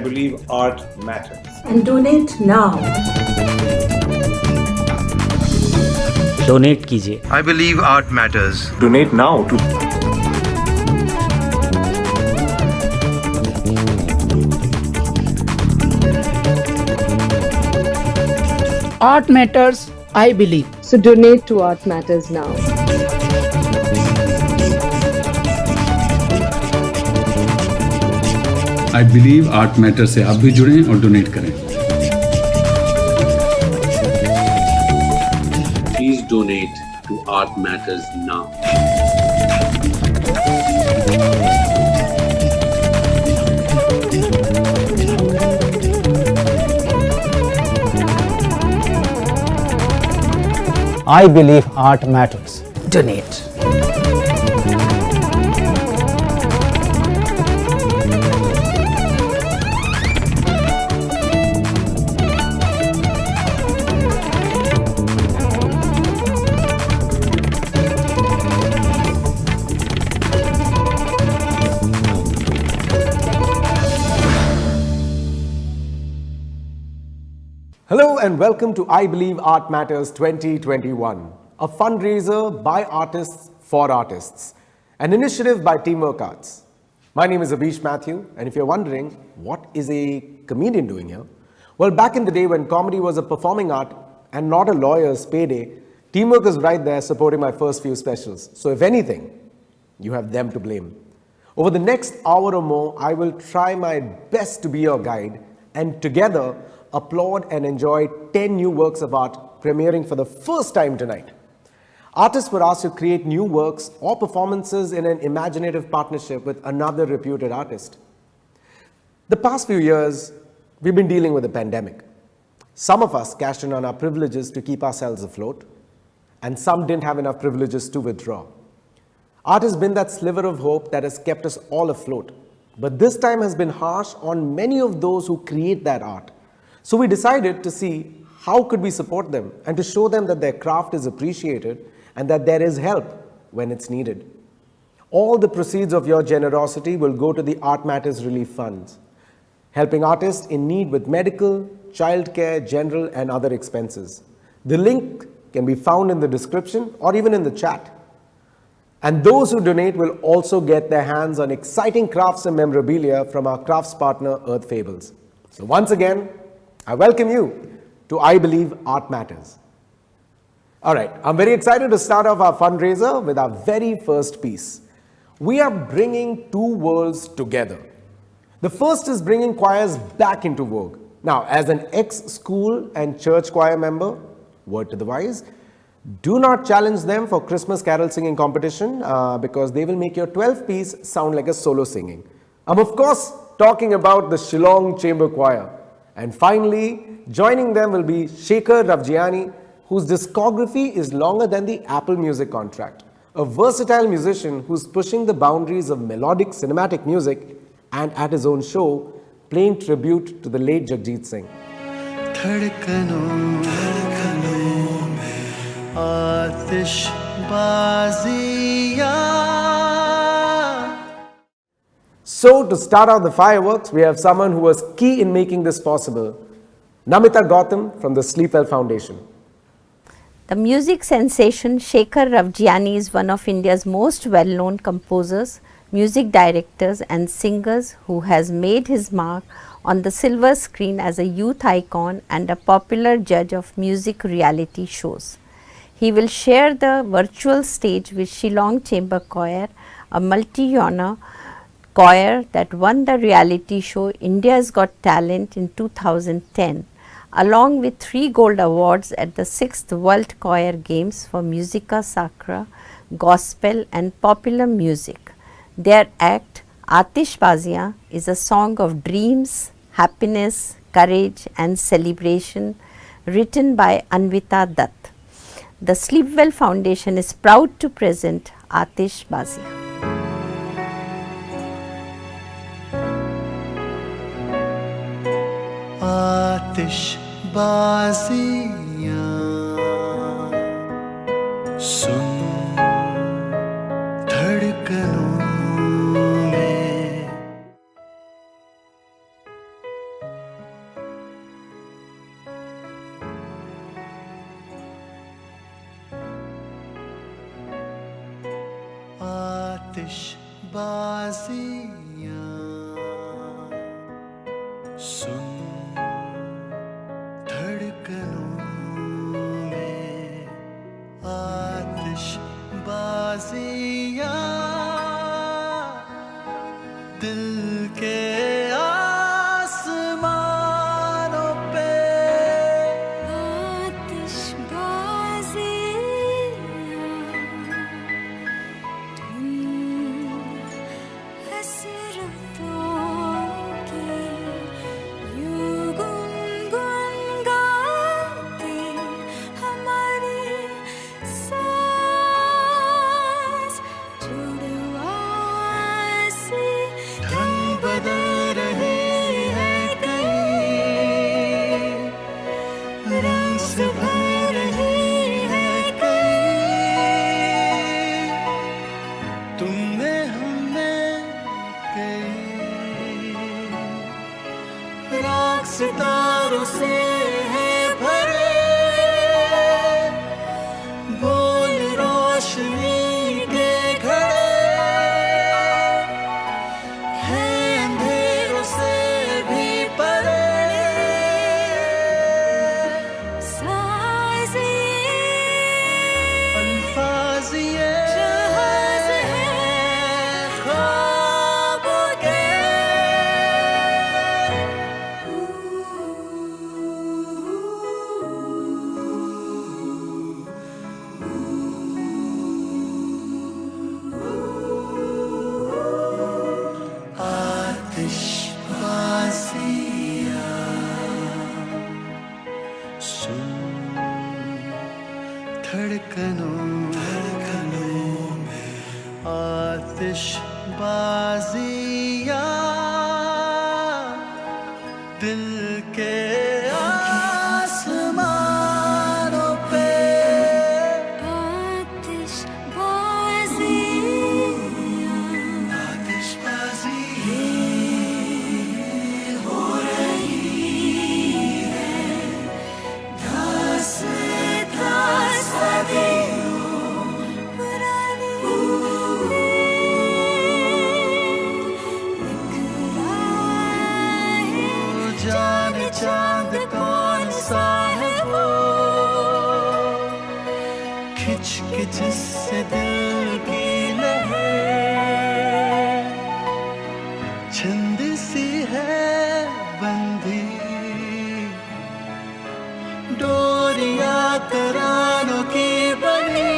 believe art matters. And donate now. Donate कीजिए. I believe art matters. Donate now to Art matters, I believe. So donate to Art Matters now. I believe art matter से आप भी जुड़ें और donate करें. Please donate to Art Matters now. I believe art matters. Donate. Hello and welcome to I Believe Art Matters 2021, a fundraiser by artists for artists, an initiative by Teamwork Arts. My name is Abish Mathew, and if you're wondering, what is a comedian doing here? Well, back in the day when comedy was a performing art and not a lawyer's payday, Teamwork is right there supporting my first few specials. So if anything, you have them to blame. Over the next hour or more, I will try my best to be your guide, and together, applaud and enjoy 10 new works of art premiering for the first time tonight. Artists were asked to create new works or performances in an imaginative partnership with another reputed artist. The past few years, we've been dealing with a pandemic. Some of us cashed in on our privileges to keep ourselves afloat, and some didn't have enough privileges to withdraw. Art has been that sliver of hope that has kept us all afloat, but this time has been harsh on many of those who create that art. So we decided to see how could we support them and to show them that their craft is appreciated and that there is help when it's needed. All the proceeds of your generosity will go to the Art Matters Relief Funds, helping artists in need with medical, childcare, general and other expenses. The link can be found in the description or even in the chat. And those who donate will also get their hands on exciting crafts and memorabilia from our crafts partner Earth Fables. So once again, I welcome you to I Believe Art Matters. All right, I'm very excited to start off our fundraiser with our very first piece. We are bringing two worlds together. The first is bringing choirs back into vogue. Now, as an ex-school and church choir member, word to the wise, do not challenge them for Christmas carol singing competition because they will make your 12-piece sound like a solo singing. I'm of course talking about the Shillong Chamber Choir. And finally, joining them will be Shekhar Ravjiani, whose discography is longer than the Apple Music contract. A versatile musician who's pushing the boundaries of melodic cinematic music and at his own show, playing tribute to the late Jagjit Singh. So, to start out the fireworks, we have someone who was key in making this possible, Namita Gautam from the Sleepwell Foundation. The music sensation Shekhar Ravjiani is one of India's most well-known composers, music directors and singers who has made his mark on the silver screen as a youth icon and a popular judge of music reality shows. He will share the virtual stage with Shillong Chamber Choir, a multi-genre choir that won the reality show India's Got Talent in 2010, along with 3 gold awards at the 6th World Choir Games for Musica Sacra, Gospel and Popular Music. Their act, Aatishbaaziyan, is a song of dreams, happiness, courage and celebration written by Anvita Dutt. The Sleepwell Foundation is proud to present Aatishbaaziyan. आतिशबाजियाँ सुन धड़कनों में आतिशबाजियां सुन धड़कनों में आतिशबाजियां दिल के आसमानों पे सितारों से है भरे बोल रोशनी के घड़े हैं अंधेरों से भी परे साज़ी अल्फाज़िए जहाज़ है ख्वाबों के धड़कनों में आतिशबाजियां दिल के आसमानों पे आतिशबाजियां हो रही है दास्तां सदियों पुरानी जाने चांद कौन सा है वो खिंच के जिससे दिल की लहर छंद सी है बंधी डोरियां तरानों की बनी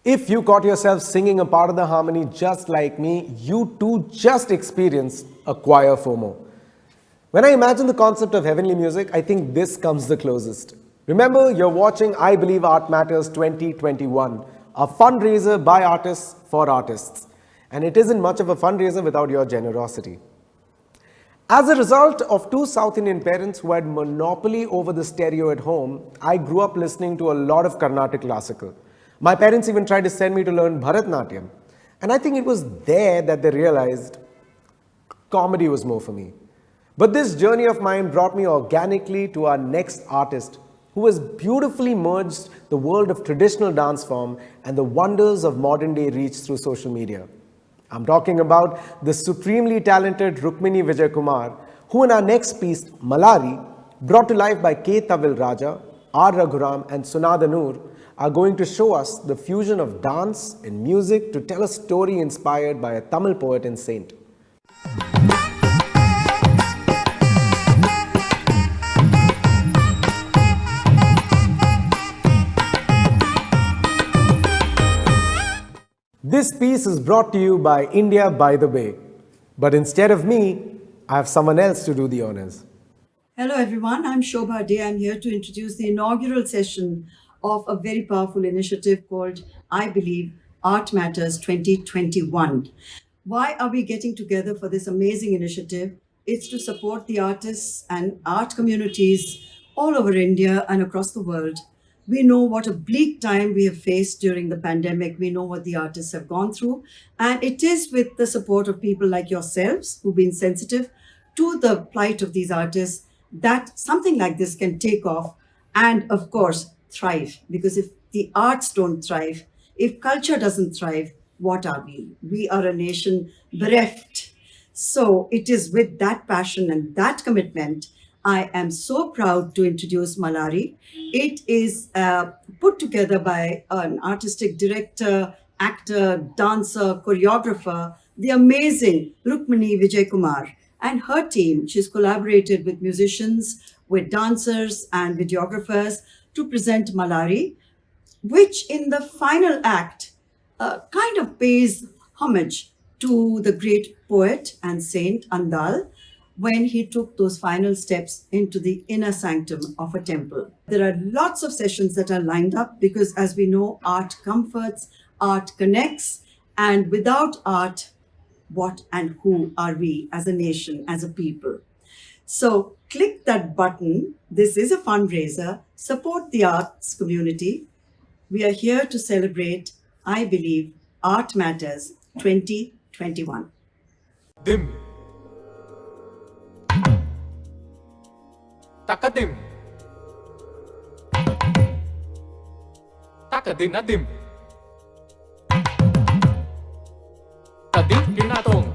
If you caught yourself singing a part of the harmony just like me, you too just experienced a choir FOMO. When I imagine the concept of heavenly music, I think this comes the closest. Remember, you're watching I Believe Art Matters 2021, a fundraiser by artists for artists. And it isn't much of a fundraiser without your generosity. As a result of two South Indian parents who had monopoly over the stereo at home, I grew up listening to a lot of Carnatic classical. My parents even tried to send me to learn Bharatnatyam. And I think it was there that they realized comedy was more for me. But this journey of mine brought me organically to our next artist, who has beautifully merged the world of traditional dance form and the wonders of modern day reach through social media. I'm talking about the supremely talented Rukmini Vijayakumar, who in our next piece, Mallari, brought to life by Kaye Thavil Raja, R. Raghuram and Sunaad Anoor, are going to show us the fusion of dance and music to tell a story inspired by a Tamil poet and saint. This piece is brought to you by India by the Bay. But instead of me, I have someone else to do the honors. Hello everyone, I'm Shobha Day. I'm here to introduce the inaugural session of a very powerful initiative called I Believe Art Matters 2021. Why are we getting together for this amazing initiative? It's to support the artists and art communities all over India and across the world. We know what a bleak time we have faced during the pandemic. We know what the artists have gone through. And it is with the support of people like yourselves who've been sensitive to the plight of these artists that something like this can take off and, of course, thrive. Because if the arts don't thrive, if culture doesn't thrive, what are we? We are a nation bereft. So it is with that passion and that commitment, I am so proud to introduce Mallari. It is put together by an artistic director, actor, dancer, choreographer, the amazing Rukmini Vijayakumar and her team. She's collaborated with musicians, with dancers and videographers to present Mallari, which in the final act kind of pays homage to the great poet and saint Andal when he took those final steps into the inner sanctum of a temple. There are lots of sessions that are lined up because, as we know, art comforts, art connects, and without art, what and who are we as a nation, as a people? So click that button. This is a fundraiser. Support the arts community. We are here to celebrate, I Believe, Art Matters 2021. Dim. Takadim. Takadim nadim. Tadim kinatong.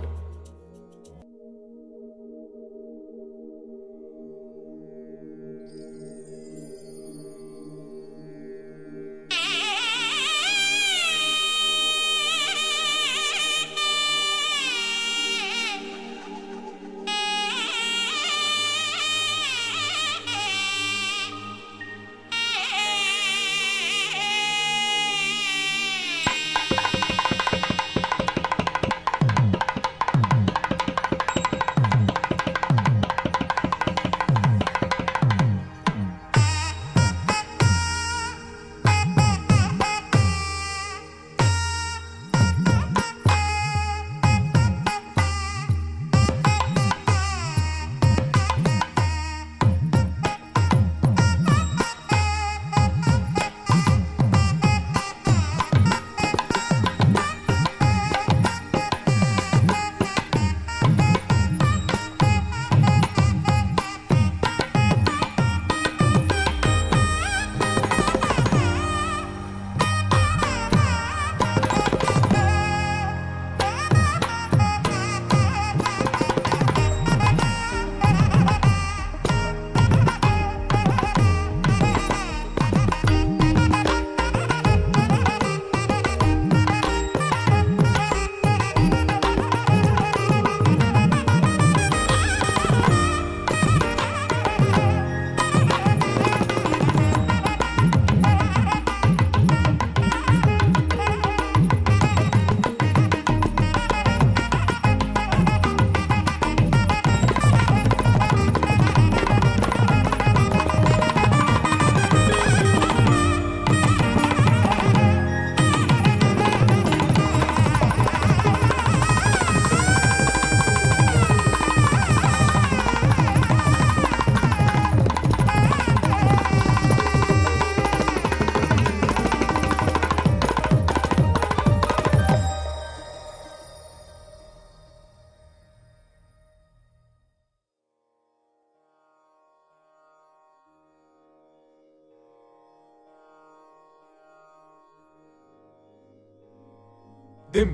Dim.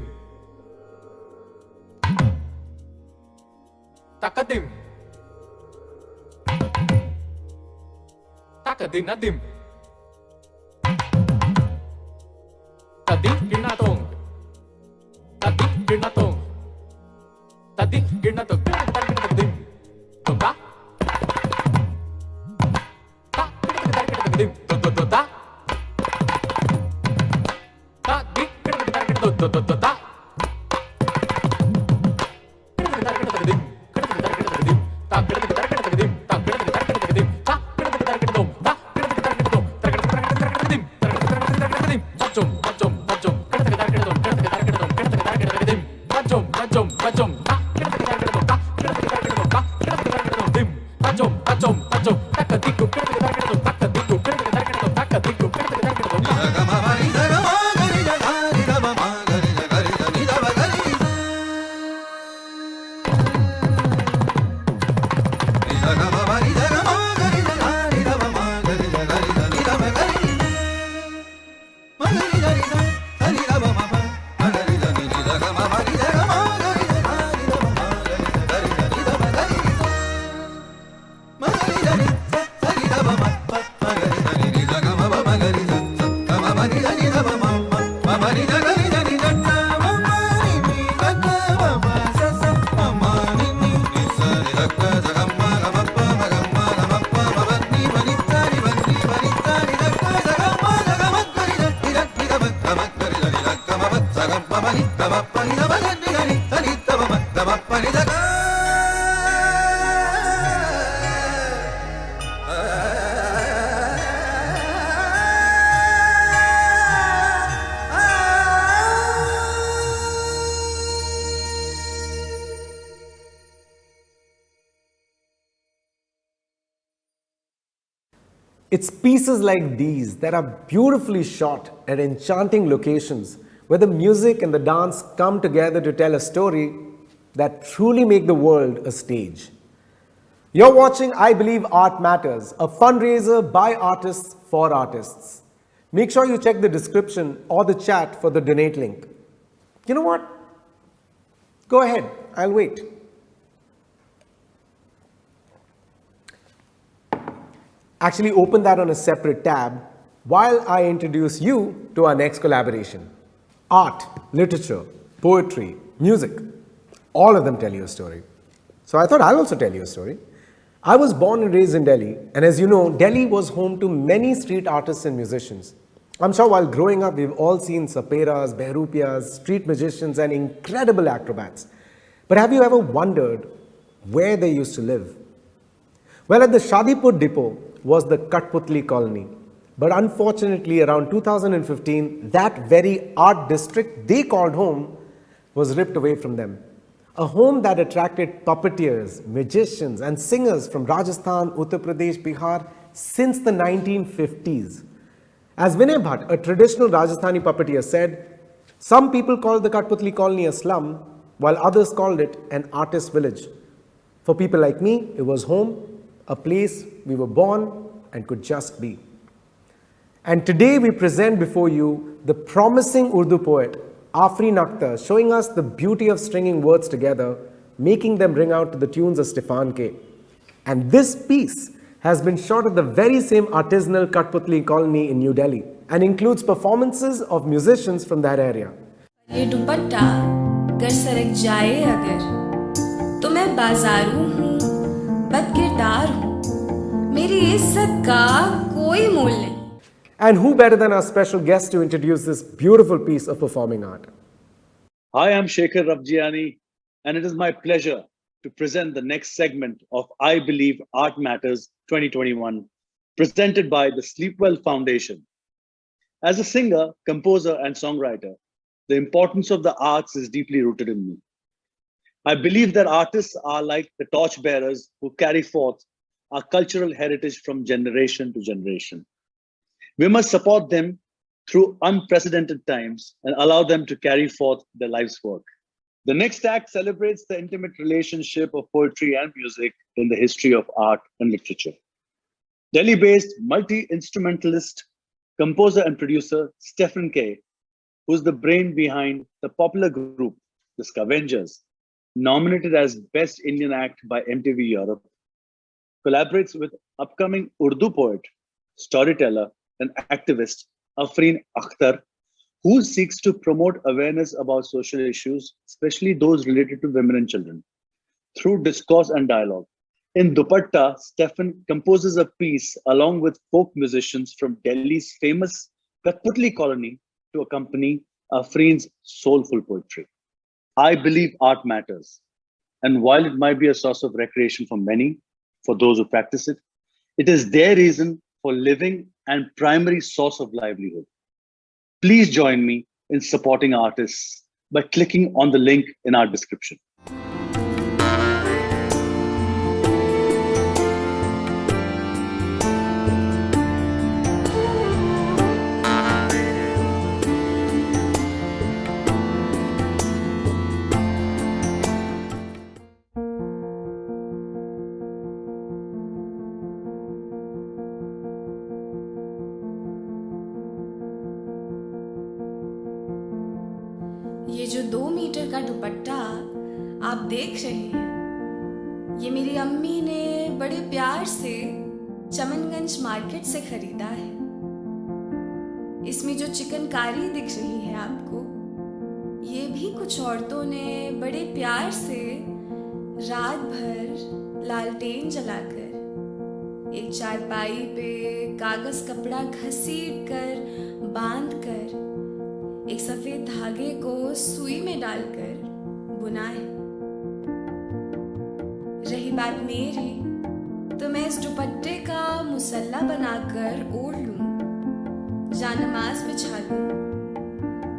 Takadim. Takadim nadim. Tadim kinatong. Tadim kinatong. Tadim kinatong. Tadim. Tonga. Ta. Tadim. Ta. Ta. Tadim. It's pieces like these that are beautifully shot at enchanting locations where the music and the dance come together to tell a story that truly make the world a stage. You're watching I Believe Art Matters, a fundraiser by artists for artists. Make sure you check the description or the chat for the donate link. You know what? Go ahead, I'll wait. Actually, open that on a separate tab while I introduce you to our next collaboration. Art, literature, poetry, music, all of them tell you a story. So I thought I'll also tell you a story. I was born and raised in Delhi, and as you know, Delhi was home to many street artists and musicians. I'm sure while growing up, we've all seen saperas, behrupias, street magicians, and incredible acrobats. But have you ever wondered where they used to live? Well, at the Shadipur depot was the Katputli colony. But unfortunately, around 2015, that very art district they called home was ripped away from them. A home that attracted puppeteers, magicians, and singers from Rajasthan, Uttar Pradesh, Bihar since the 1950s. As Vinay Bhatt, a traditional Rajasthani puppeteer, said, some people called the Katputli colony a slum, while others called it an artist village. For people like me, it was home, a place we were born and could just be. And today we present before you the promising Urdu poet, Afreen Akhtar, showing us the beauty of stringing words together, making them ring out to the tunes of Stefan Kaye. And this piece has been shot at the very same artisanal Katputli colony in New Delhi and includes performances of musicians from that area. ये दुपट्टा गर सरक जाए अगर तो मैं बाजारू हूँ बदकिरदार हूँ मेरी इज्जत का कोई मोल नहीं. And who better than our special guest to introduce this beautiful piece of performing art? Hi, I'm Shekhar Ravjiani, and it is my pleasure to present the next segment of I Believe Art Matters 2021, presented by the Sleepwell Foundation. As a singer, composer, and songwriter, the importance of the arts is deeply rooted in me. I believe that artists are like the torchbearers who carry forth our cultural heritage from generation to generation. We must support them through unprecedented times and allow them to carry forth their life's work. The next act celebrates the intimate relationship of poetry and music in the history of art and literature. Delhi-based multi-instrumentalist, composer and producer Stefan Kaye, who's the brain behind the popular group, the Scavengers, nominated as Best Indian Act by MTV Europe, collaborates with upcoming Urdu poet, storyteller, and activist Afreen Akhtar, who seeks to promote awareness about social issues, especially those related to women and children, through discourse and dialogue. In Dupatta, Stefan composes a piece along with folk musicians from Delhi's famous Katputli colony to accompany Afreen's soulful poetry. I believe art matters. And while it might be a source of recreation for many, for those who practice it, it is their reason for living and primary source of livelihood. Please join me in supporting artists by clicking on the link in our description. ये जो 2 metre का दुपट्टा आप देख रहे हैं, ये मेरी अम्मी ने बड़े प्यार से चमनगंज मार्केट से खरीदा है। इसमें जो चिकनकारी दिख रही है आपको, ये भी कुछ औरतों ने बड़े प्यार से रात भर लालटेन जलाकर एक चारपाई पे कागज कपड़ा घसीट कर बांध कर एक सफेद धागे को सुई में डालकर बुना है। रही बात मेरी, तो मैं इस दुपट्टे का मुसल्ला बनाकर ओढ़ लूं, जानमाज बिछा लूं,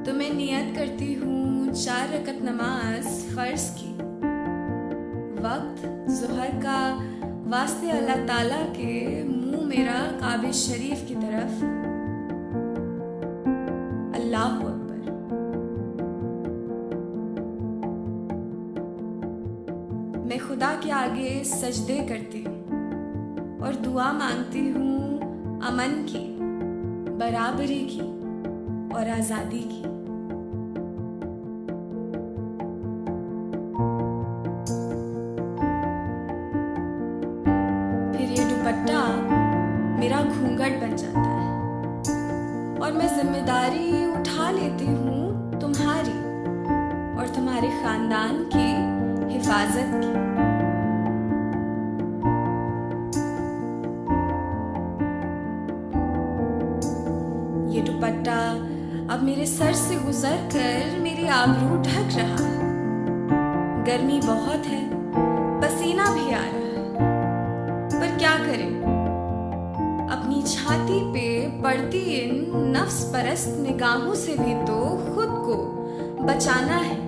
तो मैं नियत करती हूँ 4 रकत नमाज फर्ज की। वक्त ज़ोहर का वास्ते अल्लाह ताला के मुंह मेरा काबे शरीफ की तरफ। अल्लाह अकबर। मैं खुदा के आगे सजदे करती हूँ और दुआ मांगती हूँ अमन की, बराबरी की और आज़ादी की। फिर ये दुपट्टा मेरा घूंघट बन जाता है और मैं जिम्मेदारी उठा लेती हूँ तुम्हारी और तुम्हारे खानदान की हिफाजत की। ये दुपट्टा अब मेरे सर से गुजर कर मेरी आबरू ढक रहा है। गर्मी बहुत है, पसीना भी आ रहा है, पर क्या करें, अपनी छाती पे पड़ती इन नफ्स परस्त निगाहों से भी तो खुद को बचाना है,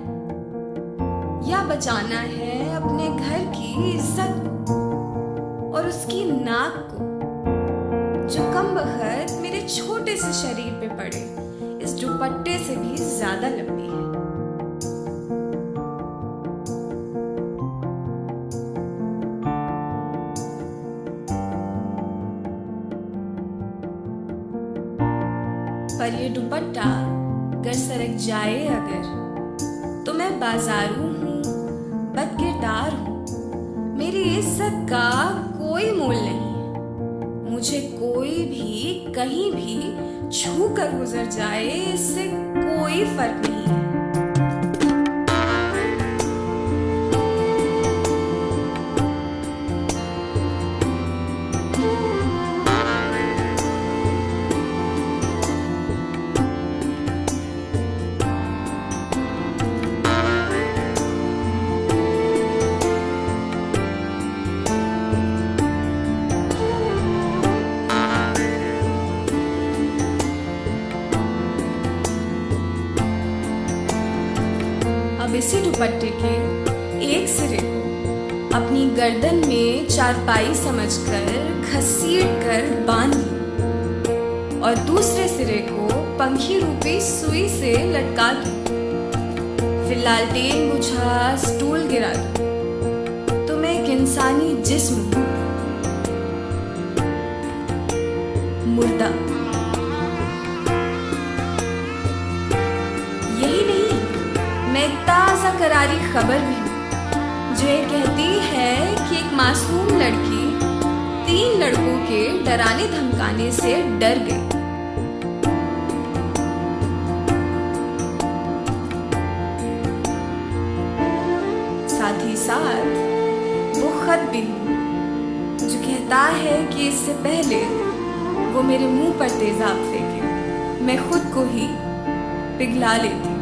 या बचाना है अपने घर की इज्जत को और उसकी नाक को, जो कम बखत मेरे छोटे से शरीर पे पड़े इस दुपट्टे से भी ज्यादा लंबी है। पर ये दुपट्टा गर सरक जाए अगर, तो मैं बाजारू हूँ, बदकिरदार हूँ, मेरी इज्जत का कोई मोल नहीं है। मुझे कोई भी कहीं भी छू कर गुजर जाए, इससे कोई फर्क नहीं है। इसी दुपट्टे के एक सिरे को अपनी गर्दन में चारपाई समझकर घसीट कर बांध लूं और दूसरे सिरे को पंखी रूपी सुई से लटका दूं। फिर लालटेन बुझा स्टूल गिरा दूं, तो मैं एक इंसानी जिस्म हूं, मुर्दा। मैं ताज़ा करारी खबर भी हूँ जो ये कहती है कि एक मासूम लड़की 3 लड़कों के डराने धमकाने से डर गई। साथ ही साथ वो खत भी हूँ जो कहता है कि इससे पहले वो मेरे मुंह पर तेजाब फेंके, मैं खुद को ही पिघला लेती हूँ।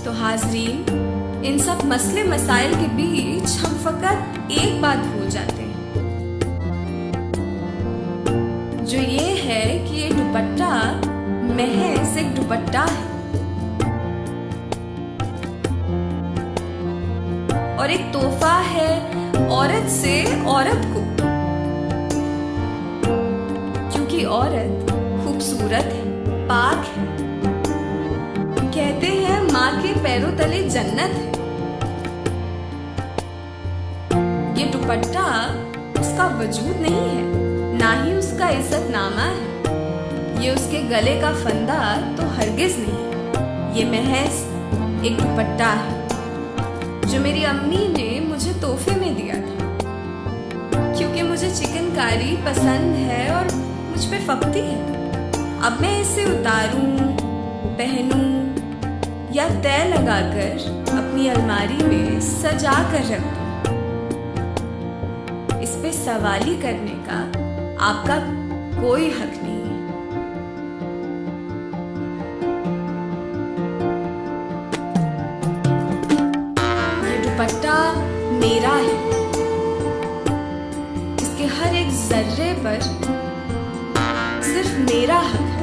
तो हाजरीन, इन सब मसले मसाइल के बीच हम फकत एक बात भूल जाते हैं, जो ये है कि ये दुपट्टा महज एक दुपट्टा है और एक तोहफा है औरत से औरत को, क्योंकि औरत खूबसूरत है, पाक है। कहते हैं माँ के पैरों तले जन्नत है। ये दुपट्टा उसका वजूद नहीं है, ना ही उसका इज्जतनामा है। ये उसके गले का फंदा तो हरगिज नहीं, ये महज एक दुपट्टा है जो मेरी अम्मी ने मुझे तोहफे में दिया था, क्योंकि मुझे चिकनकारी पसंद है और मुझ पे फबती है। अब मैं इसे उतारूं, पहनूं या तय लगाकर अपनी अलमारी में सजा कर रख दूं, इस पे सवाली करने का आपका कोई हक नहीं है। ये दुपट्टा मेरा है, इसके हर एक जर्रे पर सिर्फ मेरा हक है।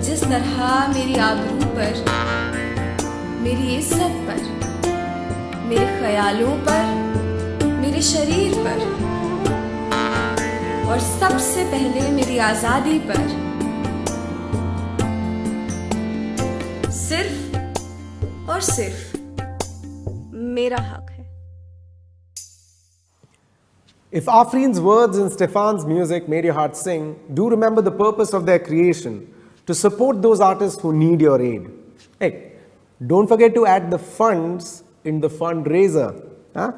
जिस तरह मेरी आबरू पर, मेरी इज्जत पर, मेरे ख्यालों पर, मेरे शरीर पर और सबसे पहले मेरी आजादी पर सिर्फ और सिर्फ मेरा हक है। If Afreen's words and Stefan's music made your heart sing, do remember the purpose of their creation: to support those artists who need your aid. Hey, don't forget to add the funds in the fundraiser. Huh?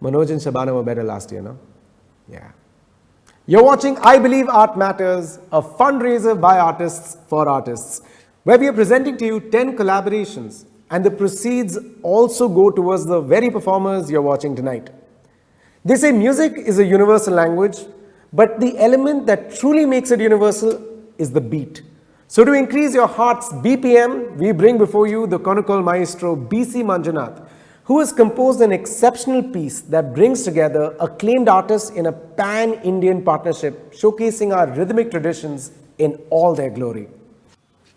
Manoj and Shabana were better last year, no? Yeah. You're watching I Believe Art Matters, a fundraiser by artists for artists, where we are presenting to you 10 collaborations, and the proceeds also go towards the very performers you're watching tonight. They say music is a universal language, but the element that truly makes it universal is the beat. So to increase your heart's BPM, we bring before you the Konakol maestro BC Manjunath, who has composed an exceptional piece that brings together acclaimed artists in a pan-Indian partnership, showcasing our rhythmic traditions in all their glory.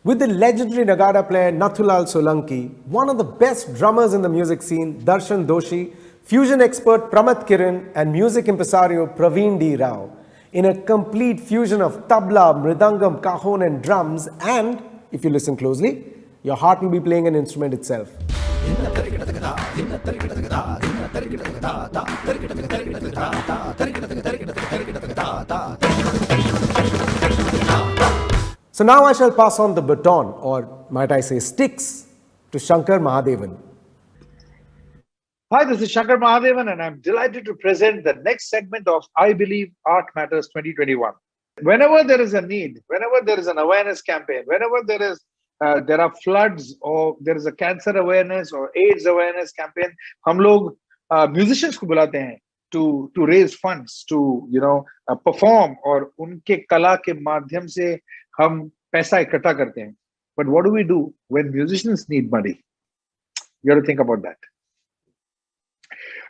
With the legendary Nagada player Nathulal Solanki, one of the best drummers in the music scene, Darshan Doshi, fusion expert Pramath Kiran, and music impresario Praveen D. Rao, in a complete fusion of tabla, mridangam, cajon and drums, and, if you listen closely, your heart will be playing an instrument itself. So now I shall pass on the baton, or might I say sticks, to Shankar Mahadevan. Hi, this is Shekhar Mahadevan, and I'm delighted to present the next segment of I Believe Art Matters 2021. Whenever there is a need, whenever there is an awareness campaign, whenever there are floods or there is a cancer awareness or AIDS awareness campaign, हम लोग musicians को बुलाते हैं to raise funds, to perform, और उनके कला के माध्यम से हम पैसा इकट्ठा करते हैं. But what do we do when musicians need money? You got to think about that.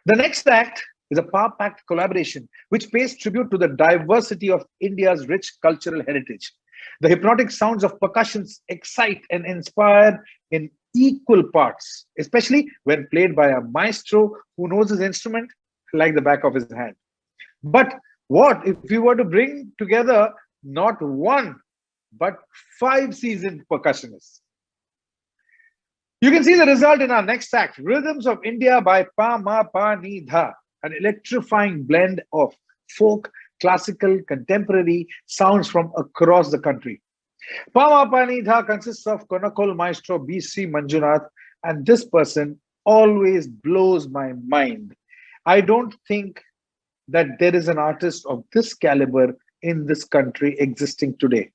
The next act is a power-packed collaboration which pays tribute to the diversity of India's rich cultural heritage. The hypnotic sounds of percussions excite and inspire in equal parts, especially when played by a maestro who knows his instrument like the back of his hand. But what if we were to bring together not one, but 5 seasoned percussionists? You can see the result in our next act, Rhythms of India by PaMaPaNiDa, an electrifying blend of folk, classical, contemporary sounds from across the country. PaMaPaNiDa consists of Konakol maestro BC Manjunath, and this person always blows my mind. I don't think that there is an artist of this caliber in this country existing today.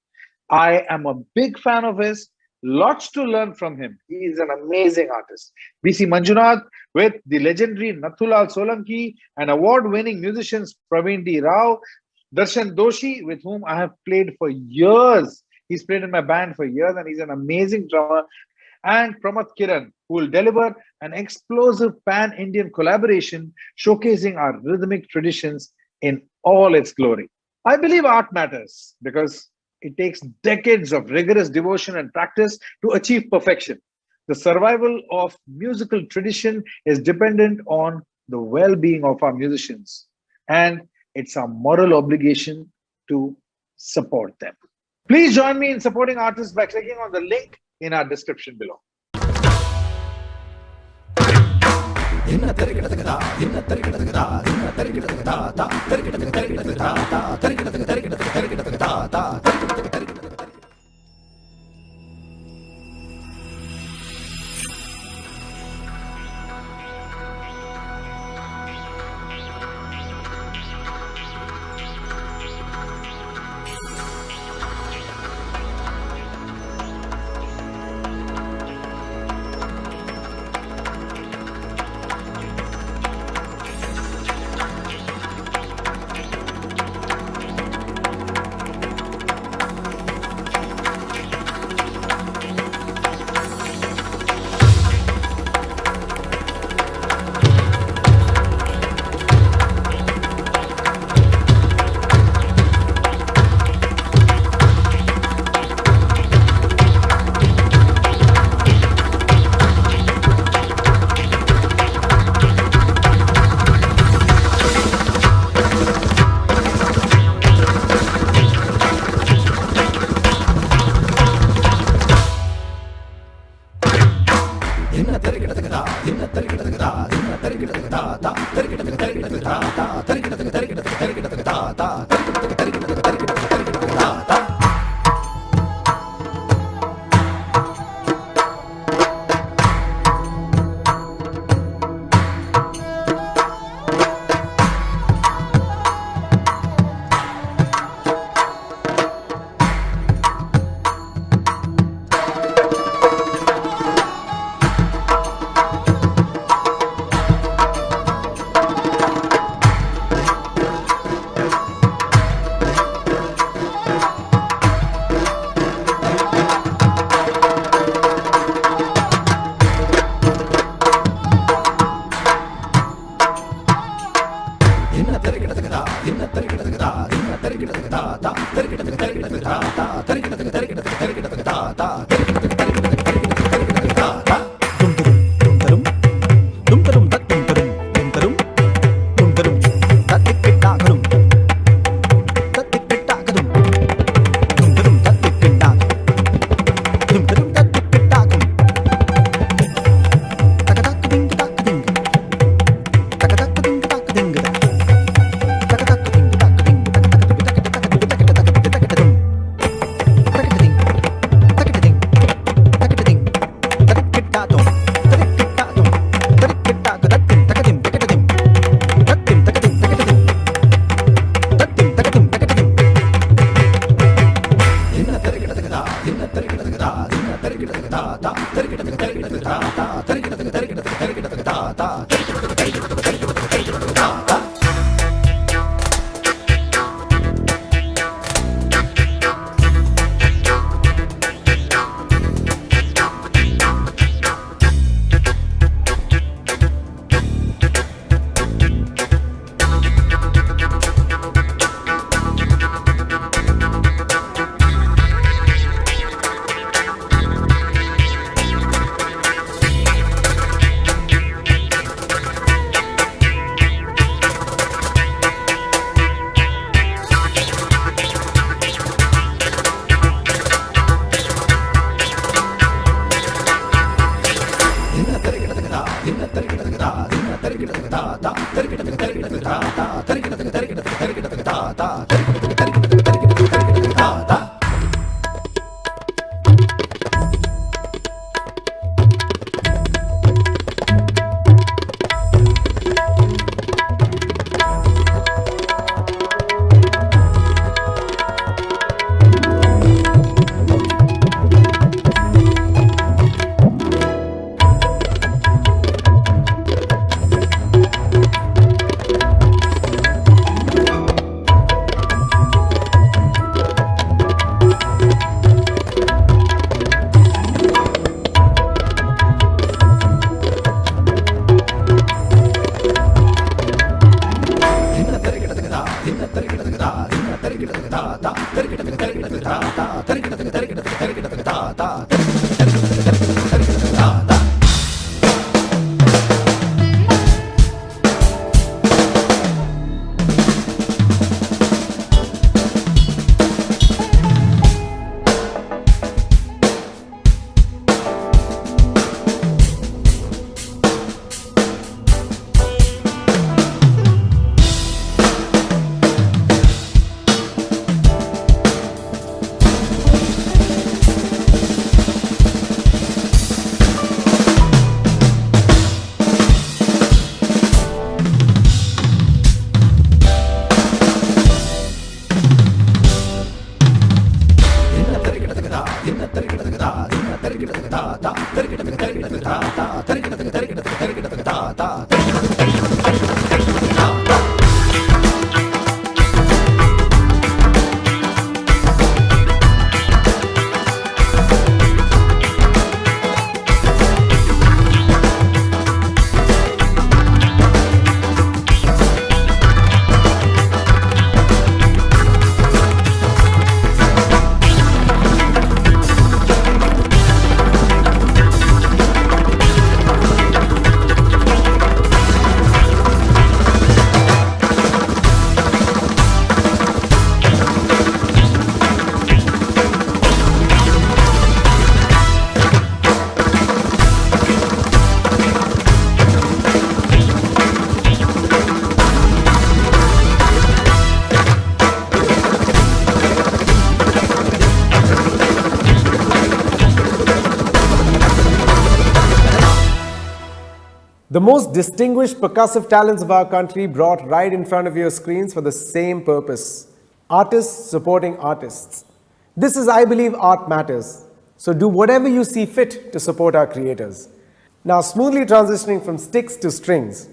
I am a big fan of his. Lots to learn from him. He is an amazing artist. We see Manjunath with the legendary Nathulal Solanki and award-winning musicians Praveen D. Rao, Darshan Doshi, with whom I have played for years. He's played in my band for years and he's an amazing drummer. And Pramath Kiran, who will deliver an explosive pan-Indian collaboration showcasing our rhythmic traditions in all its glory. I believe art matters because it takes decades of rigorous devotion and practice to achieve perfection. The survival of musical tradition is dependent on the well-being of our musicians, and it's our moral obligation to support them. Please join me in supporting artists by clicking on the link in our description below. The most distinguished percussive talents of our country brought right in front of your screens for the same purpose. Artists supporting artists. This is, I believe, Art Matters. So do whatever you see fit to support our creators. Now, smoothly transitioning from sticks to strings,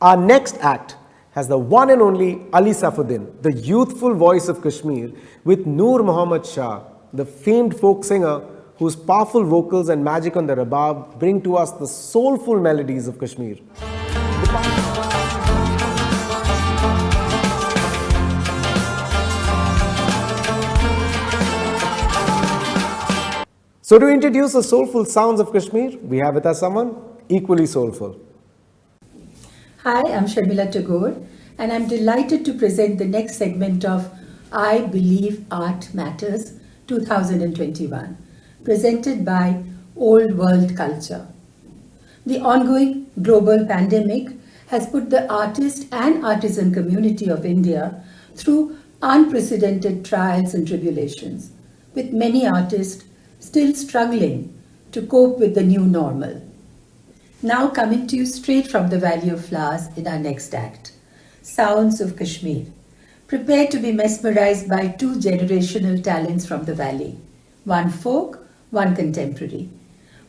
our next act has the one and only Ali Saffudin, the youthful voice of Kashmir, with Noor Mohammad Shah, the famed folk singer whose powerful vocals and magic on the rabab bring to us the soulful melodies of Kashmir. So to introduce the soulful sounds of Kashmir, we have with us someone equally soulful. Hi, I'm Sharmila Tagore, and I'm delighted to present the next segment of I Believe Art Matters 2021. Presented by Old World Culture. The ongoing global pandemic has put the artist and artisan community of India through unprecedented trials and tribulations, with many artists still struggling to cope with the new normal. Now coming to you straight from the Valley of Flowers in our next act, Sounds of Kashmir. Prepare to be mesmerized by two generational talents from the valley, one folk, one contemporary,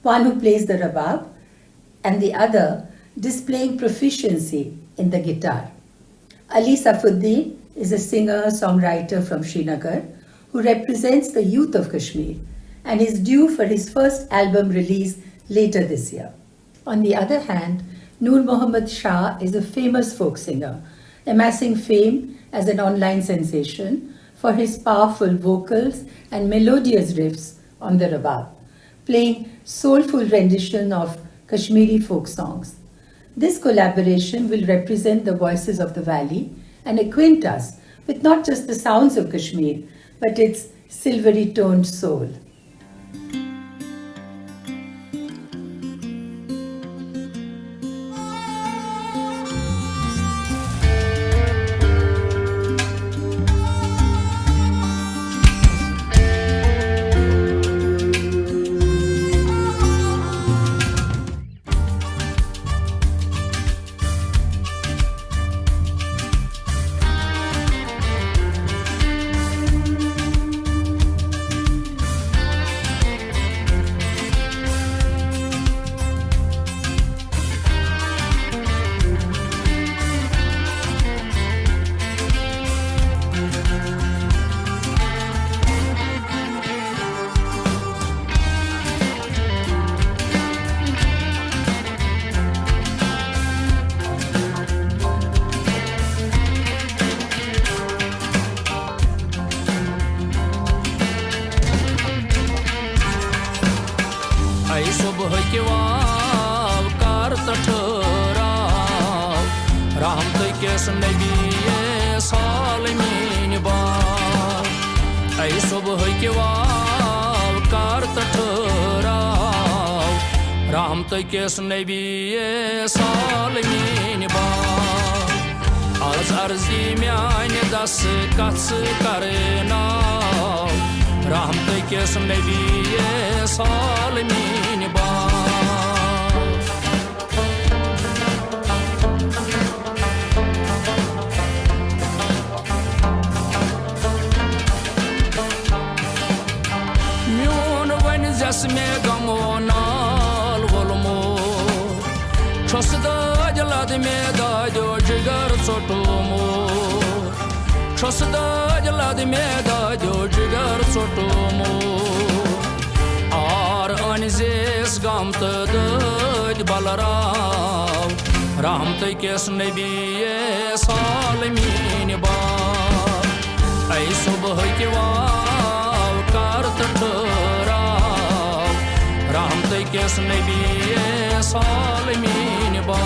one who plays the rabab and the other displaying proficiency in the guitar. Ali Saffudin is a singer-songwriter from Srinagar who represents the youth of Kashmir and is due for his first album release later this year. On the other hand, Noor Mohammad Shah is a famous folk singer, amassing fame as an online sensation for his powerful vocals and melodious riffs on the rabab, playing soulful rendition of Kashmiri folk songs. This collaboration will represent the voices of the valley and acquaint us with not just the sounds of Kashmir, but its silvery toned soul. Kes nebiye salmin ba az arzi miane das kats karena rahmat kes nebiye salmin ba mion when jas me gamona Çosda geladi meda dio jigar sotumo Çosda geladi meda dio jigar sotumo Ar anizes gamtadı balarav Rahmte kes nebiye salimini ba Ay subh ki vav kart tarav Rahmte kes nebiye salimini ba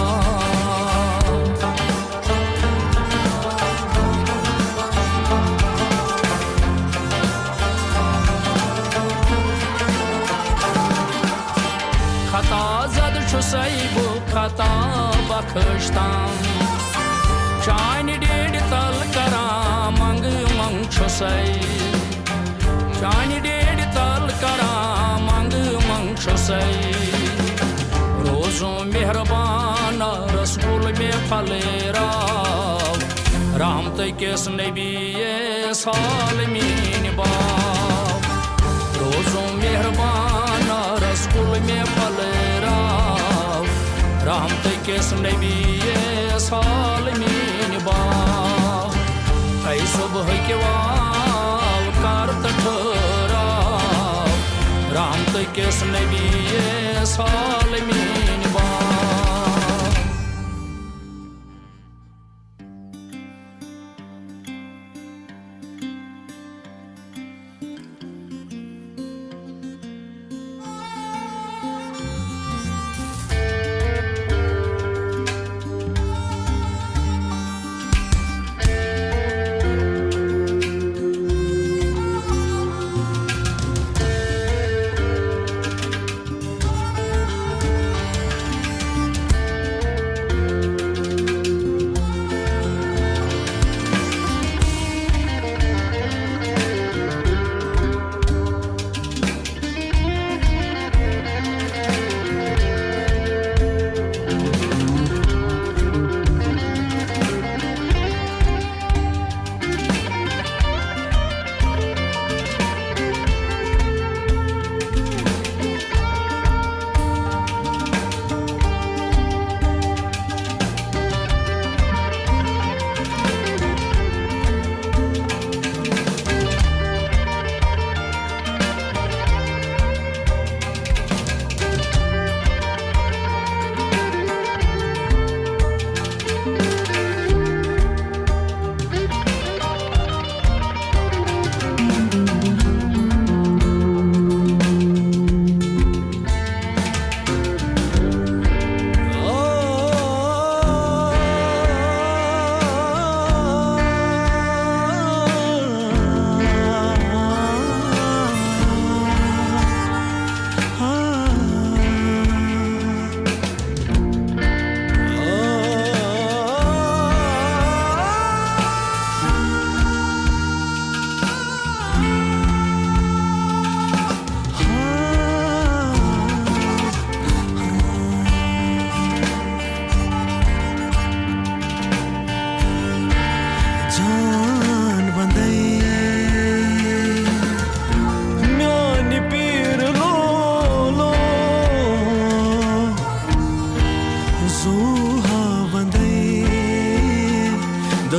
Khata zad chusai bu khata bakıştan Shani did tal kara mang mang chusai Shani did tal kara mang mang chusai Rozo mehrabana rasul me falera Rahmat kes nabiye salimin ba Rozo mehrabana rasul me falera Rahmat kes nabiye salimin ba Ay subh ke vav kart thara Rahmat kes nabiye salimin ba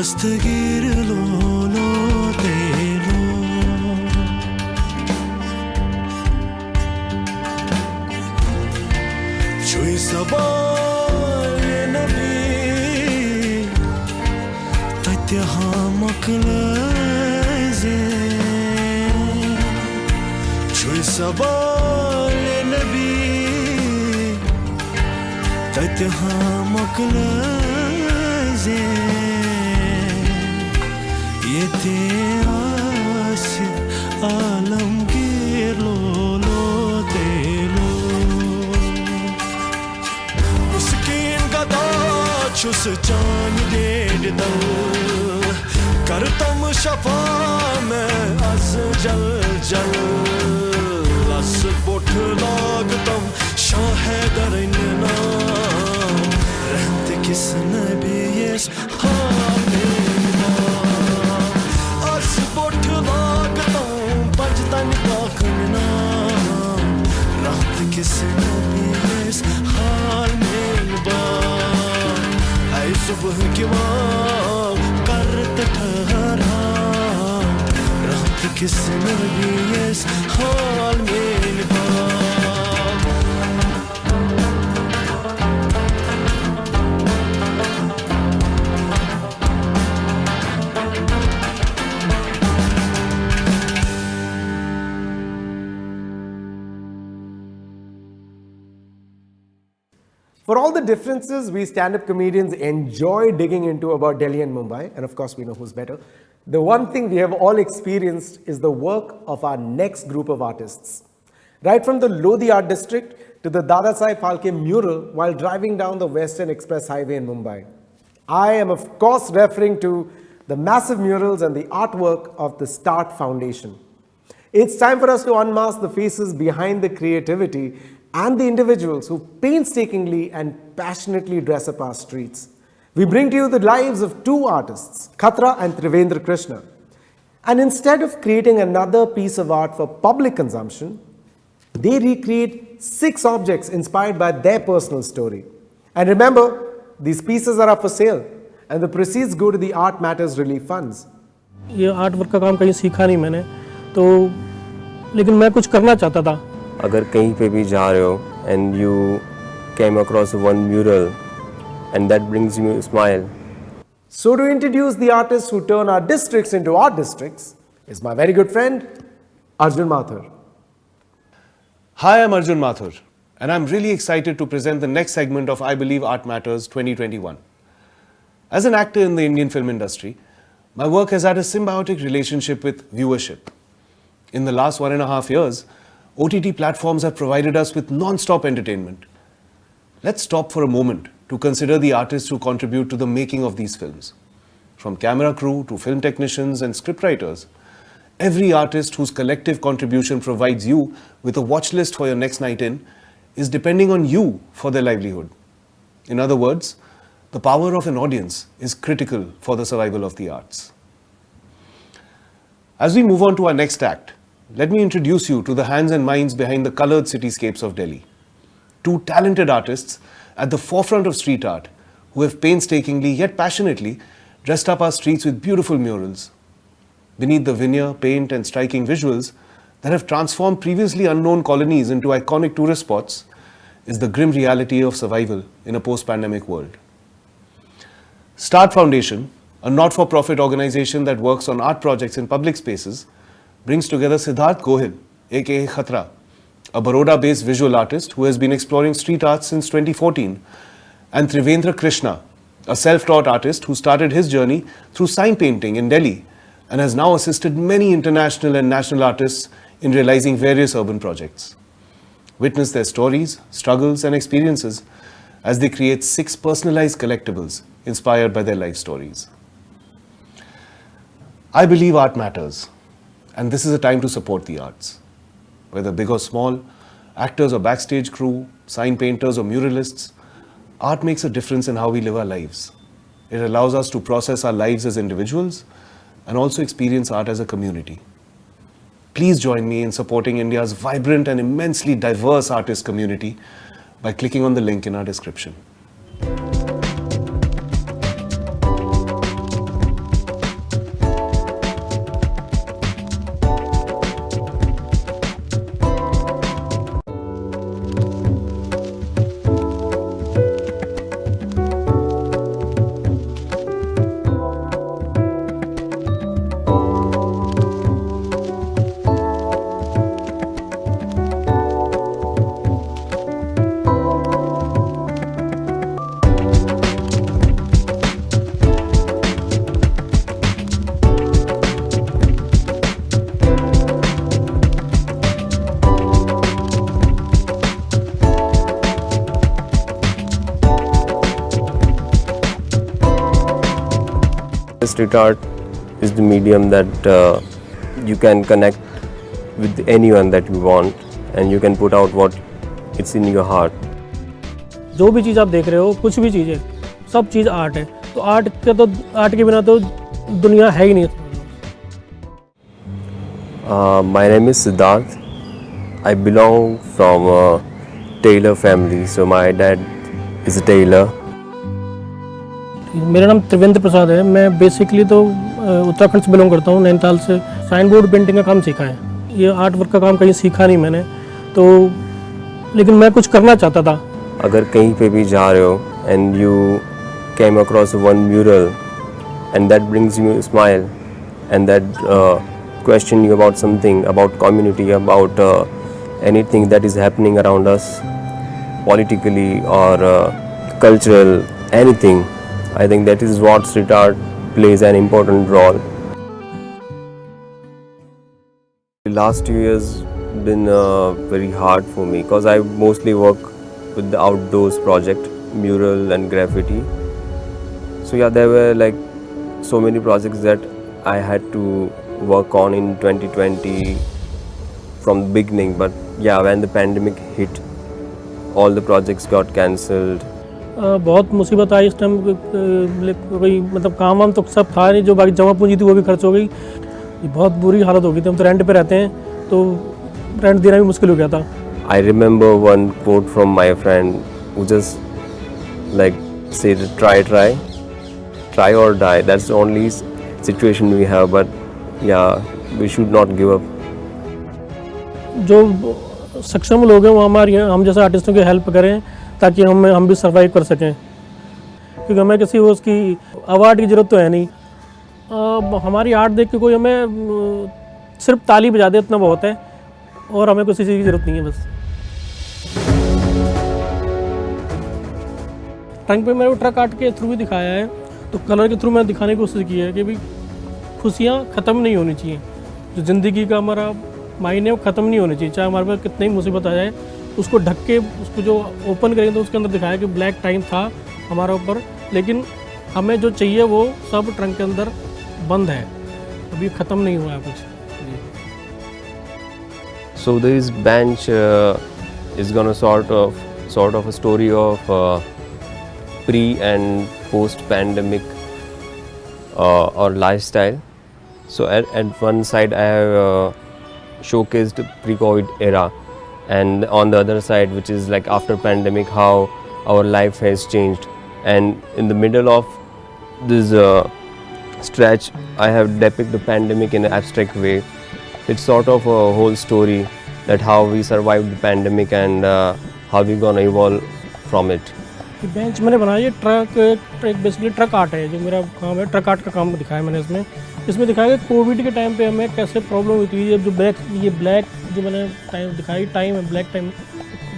दस्तगीर लो लो दे लो छुई सबाल नबी तत्हा मकलजे छुई सबाल नबी तत्हा मकलजे ये तेरा से आलमगीर लो लो दे लो मुस्किन का दाचुस चान डेढ़ दल करतम शफा में अस जल जल लस बोठ लागतम शाह दरन नाम रहत किस नबी यस किस नबी इस हाल में करत ठहरा रात किसने भी इस हाल में निभा For all the differences we stand-up comedians enjoy digging into about Delhi and Mumbai, and of course we know who's better, the one thing we have all experienced is the work of our next group of artists. Right from the Lodi Art District to the Dadasaheb Phalke mural while driving down the Western Express Highway in Mumbai. I am of course referring to the massive murals and the artwork of the St+Art Foundation. It's time for us to unmask the faces behind the creativity and the individuals who painstakingly and passionately dress up our streets. We bring to you the lives of two artists, Khatra and Trivendra Krishna. And instead of creating another piece of art for public consumption, they recreate 6 objects inspired by their personal story. And remember, these pieces are up for sale and the proceeds go to the Art Matters Relief Funds. ये art work का काम कहीं सीखा नहीं मैंने तो लेकिन मैं कुछ करना चाहता था अगर कहीं पे भी जा रहे हो and you came across one mural and that brings you a smile. So to introduce the artists who turn our districts into art districts is my very good friend, Arjun Mathur. Hi, I'm Arjun Mathur and I'm really excited to present the next segment of I Believe Art Matters 2021. As an actor in the Indian film industry, my work has had a symbiotic relationship with viewership. In the last 1.5 years, OTT platforms have provided us with non-stop entertainment. Let's stop for a moment to consider the artists who contribute to the making of these films. From camera crew to film technicians and scriptwriters, every artist whose collective contribution provides you with a watch list for your next night in is depending on you for their livelihood. In other words, the power of an audience is critical for the survival of the arts. As we move on to our next act, let me introduce you to the hands and minds behind the colored cityscapes of Delhi. Two talented artists at the forefront of street art who have painstakingly yet passionately dressed up our streets with beautiful murals. Beneath the veneer, paint and striking visuals that have transformed previously unknown colonies into iconic tourist spots is the grim reality of survival in a post-pandemic world. St+Art Foundation, a not-for-profit organization that works on art projects in public spaces, brings together Siddharth Gohil, aka Khatra, a Baroda-based visual artist who has been exploring street art since 2014, and Trivendra Krishna, a self-taught artist who started his journey through sign painting in Delhi and has now assisted many international and national artists in realizing various urban projects. Witness their stories, struggles and experiences as they create 6 personalized collectibles inspired by their life stories. I believe art matters, and this is a time to support the arts. Whether big or small, actors or backstage crew, sign painters or muralists, art makes a difference in how we live our lives. It allows us to process our lives as individuals and also experience art as a community. Please join me in supporting India's vibrant and immensely diverse artist community by clicking on the link in our description. Street art is the medium that you can connect with anyone that you want and you can put out what it's in your heart. जो भी चीज़ आप देख रहे हो कुछ भी चीज़ है सब चीज़ आर्ट है तो आर्ट के बिना तो दुनिया है ही नहीं. My name is Siddharth. I belong from a tailor family, so my dad is a tailor. मेरा नाम त्रिवेंद्र प्रसाद है। मैं बेसिकली तो उत्तराखंड से बिलोंग करता हूँ, नैनीताल से। साइन बोर्ड पेंटिंग का काम सीखा है, ये आर्ट वर्क का काम कहीं सीखा नहीं मैंने तो, लेकिन मैं कुछ करना चाहता था। अगर कहीं पे भी जा रहे हो and you came across one mural and that brings you smile and that question you about something, about community, about anything that is happening around us politically or cultural, anything, I think that is what street art plays an important role. The last 2 years been very hard for me because I mostly work with the outdoors project, mural and graffiti. So yeah, there were like so many projects that I had to work on in 2020 from the beginning, but yeah, when the pandemic hit, all the projects got cancelled. बहुत मुसीबत आई इस time, कोई मतलब काम वाम तो सब था नहीं, जो बाकी जमा पूंजी थी वो भी खर्च हो गई। बहुत बुरी हालत हो गई थी। हम तो रेंट पे रहते हैं तो रेंट देना भी मुश्किल हो गया था। I remember one quote from my friend who just like said, try or die. That's the only situation we have, but yeah, we should not give up. जो सक्षम लोग हैं वो हमारी हम जैसे आर्टिस्टों की हेल्प करें ताकि हम भी सर्वाइव कर सकें, क्योंकि हमें किसी उसकी अवार्ड की ज़रूरत तो है नहीं। हमारी आर्ट देख के कोई हमें सिर्फ ताली बजा दे इतना बहुत है, और हमें किसी चीज़ की ज़रूरत नहीं है। बस ट्रंक पे मेरे को ट्रक आर्ट के थ्रू भी दिखाया है, तो कलर के थ्रू मैंने दिखाने की कोशिश की है कि भाई खुशियाँ ख़त्म नहीं होनी चाहिए, जो ज़िंदगी का हमारा मायने वो ख़त्म नहीं होने चाहिए, चाहे हमारे पास कितनी मुसीबत आ जाए, उसको ढक के उसको जो ओपन करेंगे तो उसके अंदर दिखाया कि ब्लैक टाइम था हमारा ऊपर, लेकिन हमें जो चाहिए वो सब ट्रंक के अंदर बंद है, अभी ख़त्म नहीं हुआ है कुछ। So this bench is gonna sort of a story of pre and post pandemic or lifestyle. So at one side I have showcased pre-COVID era, and on the other side, which is like after pandemic, how our life has changed. And in the middle of this stretch, I have depicted the pandemic in an abstract way. It's sort of a whole story that how we survived the pandemic and how we gonna evolve from it. Bench मैंने बनाया, truck basically truck art है, जो मेरा काम है truck art का काम दिखाया मैंने इसमें दिखाया कि कोविड के टाइम पे हमें कैसे प्रॉब्लम हुई थी। जो ब्लैक जो मैंने टाइम दिखाई, टाइम है ब्लैक टाइम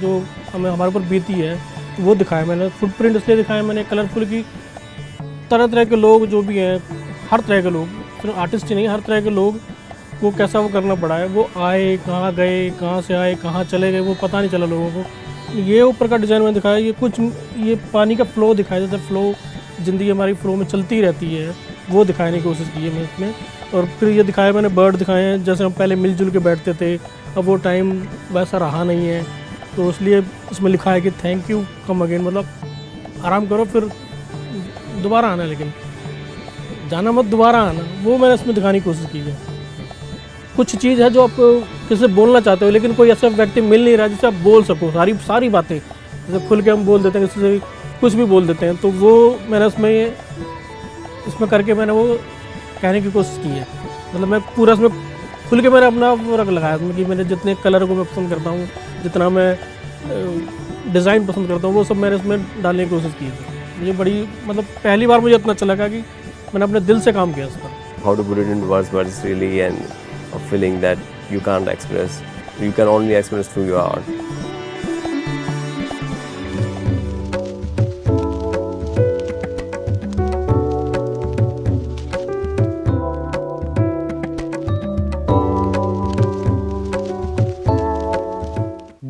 जो हमें हमारे ऊपर बीती है, वो दिखाया मैंने। फुटप्रिंट इसलिए दिखाया मैंने कलरफुल की, तरह तरह के लोग जो भी हैं, हर तरह के लोग, सिर्फ आर्टिस्ट ही नहीं, हर तरह के लोग को कैसा वो करना पड़ा है, वो आए कहाँ गए, कहाँ से आए कहाँ चले गए, वो पता नहीं चला लोगों को। ये ऊपर का डिज़ाइन में दिखाया, ये पानी का फ्लो दिखाया, जैसे फ्लो ज़िंदगी हमारी फ्लो में चलती रहती है, वो दिखाने की कोशिश की है मैं इसमें। और फिर ये दिखाया मैंने बर्ड दिखाए हैं, जैसे हम पहले मिलजुल के बैठते थे, अब वो टाइम वैसा रहा नहीं है, तो इसलिए इसमें लिखा है कि थैंक यू कम अगेन, मतलब आराम करो फिर दोबारा आना, लेकिन जाना मत, दोबारा आना, वो मैंने इसमें दिखाने की कोशिश की है। कुछ चीज़ है जो आप किसी से बोलना चाहते हो, लेकिन कोई ऐसा व्यक्ति मिल नहीं रहा जिससे आप बोल सको सारी बातें, जैसे खुल के हम बोल देते हैं, किसी से कुछ भी बोल देते हैं, तो वो मैंने इसमें करके मैंने वो कहने की कोशिश की है। मतलब मैं पूरा इसमें खुल के मैंने अपना वो रख लगाया इसमें कि मैंने जितने कलर को मैं पसंद करता हूँ, जितना मैं डिज़ाइन पसंद करता हूँ, वो सब मैंने इसमें डालने की कोशिश की है। मुझे बड़ी मतलब पहली बार मुझे इतना अच्छा लगा कि मैंने अपने दिल से काम किया इस पर। How to put it in words, but it's really a feeling that you can't express. You can only express through your art.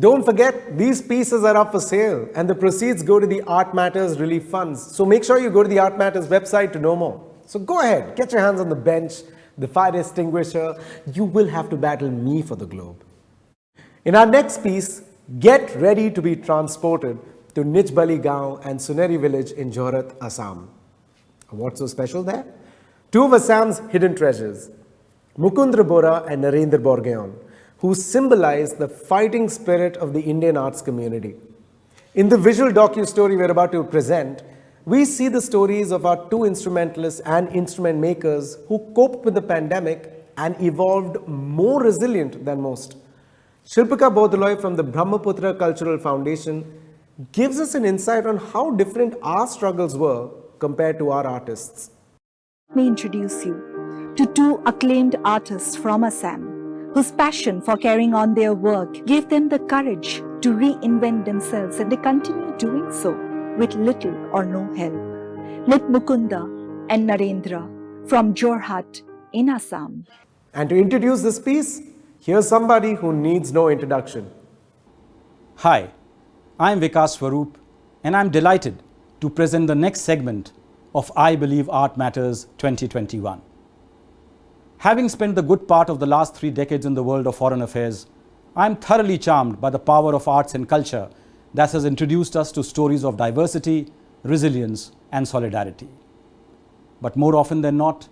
Don't forget, these pieces are up for sale and the proceeds go to the Art Matters Relief Funds. So make sure you go to the Art Matters website to know more. So go ahead, get your hands on the bench, the fire extinguisher. You will have to battle me for the globe. In our next piece, get ready to be transported to Nijbali Gaon and Suneri village in Jorat, Assam. What's so special there? Two of Assam's hidden treasures, Mukundra Bora and Narendra Borgeon, who symbolize the fighting spirit of the Indian arts community. In the visual docu-story we're about to present, we see the stories of our two instrumentalists and instrument makers who coped with the pandemic and evolved more resilient than most. Shilpika Bodaloy from the Brahmaputra Cultural Foundation gives us an insight on how different our struggles were compared to our artists. Let me introduce you to two acclaimed artists from Assam, whose passion for carrying on their work gave them the courage to reinvent themselves, and they continue doing so with little or no help. Meet Mukunda and Narendra from Jorhat in Assam. And to introduce this piece, here's somebody who needs no introduction. Hi, I'm Vikas Swaroop, and I'm delighted to present the next segment of I Believe Art Matters 2021. Having spent the good part of the last 3 decades in the world of foreign affairs, I'm thoroughly charmed by the power of arts and culture that has introduced us to stories of diversity, resilience, and solidarity. But more often than not,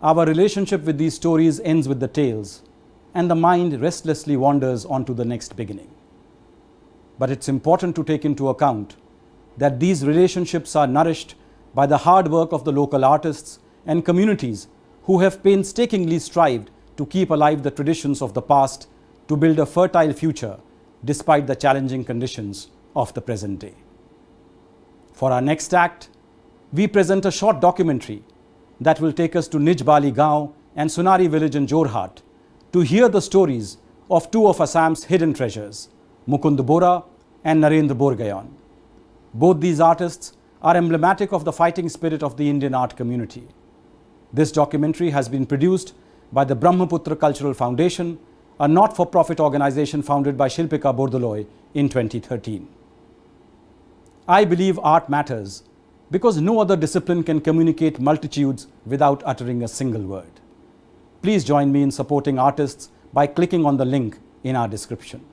our relationship with these stories ends with the tales, and the mind restlessly wanders on to the next beginning. But it's important to take into account that these relationships are nourished by the hard work of the local artists and communities who have painstakingly strived to keep alive the traditions of the past to build a fertile future despite the challenging conditions of the present day. For our next act, we present a short documentary that will take us to Nijbali Gaon and Sunari village in Jorhat to hear the stories of two of Assam's hidden treasures, Mukund Bora and Narendra Borgayon. Both these artists are emblematic of the fighting spirit of the Indian art community. This documentary has been produced by the Brahmaputra Cultural Foundation, a not-for-profit organization founded by Shilpika Bodaloy in 2013. I believe art matters because no other discipline can communicate multitudes without uttering a single word. Please join me in supporting artists by clicking on the link in our description.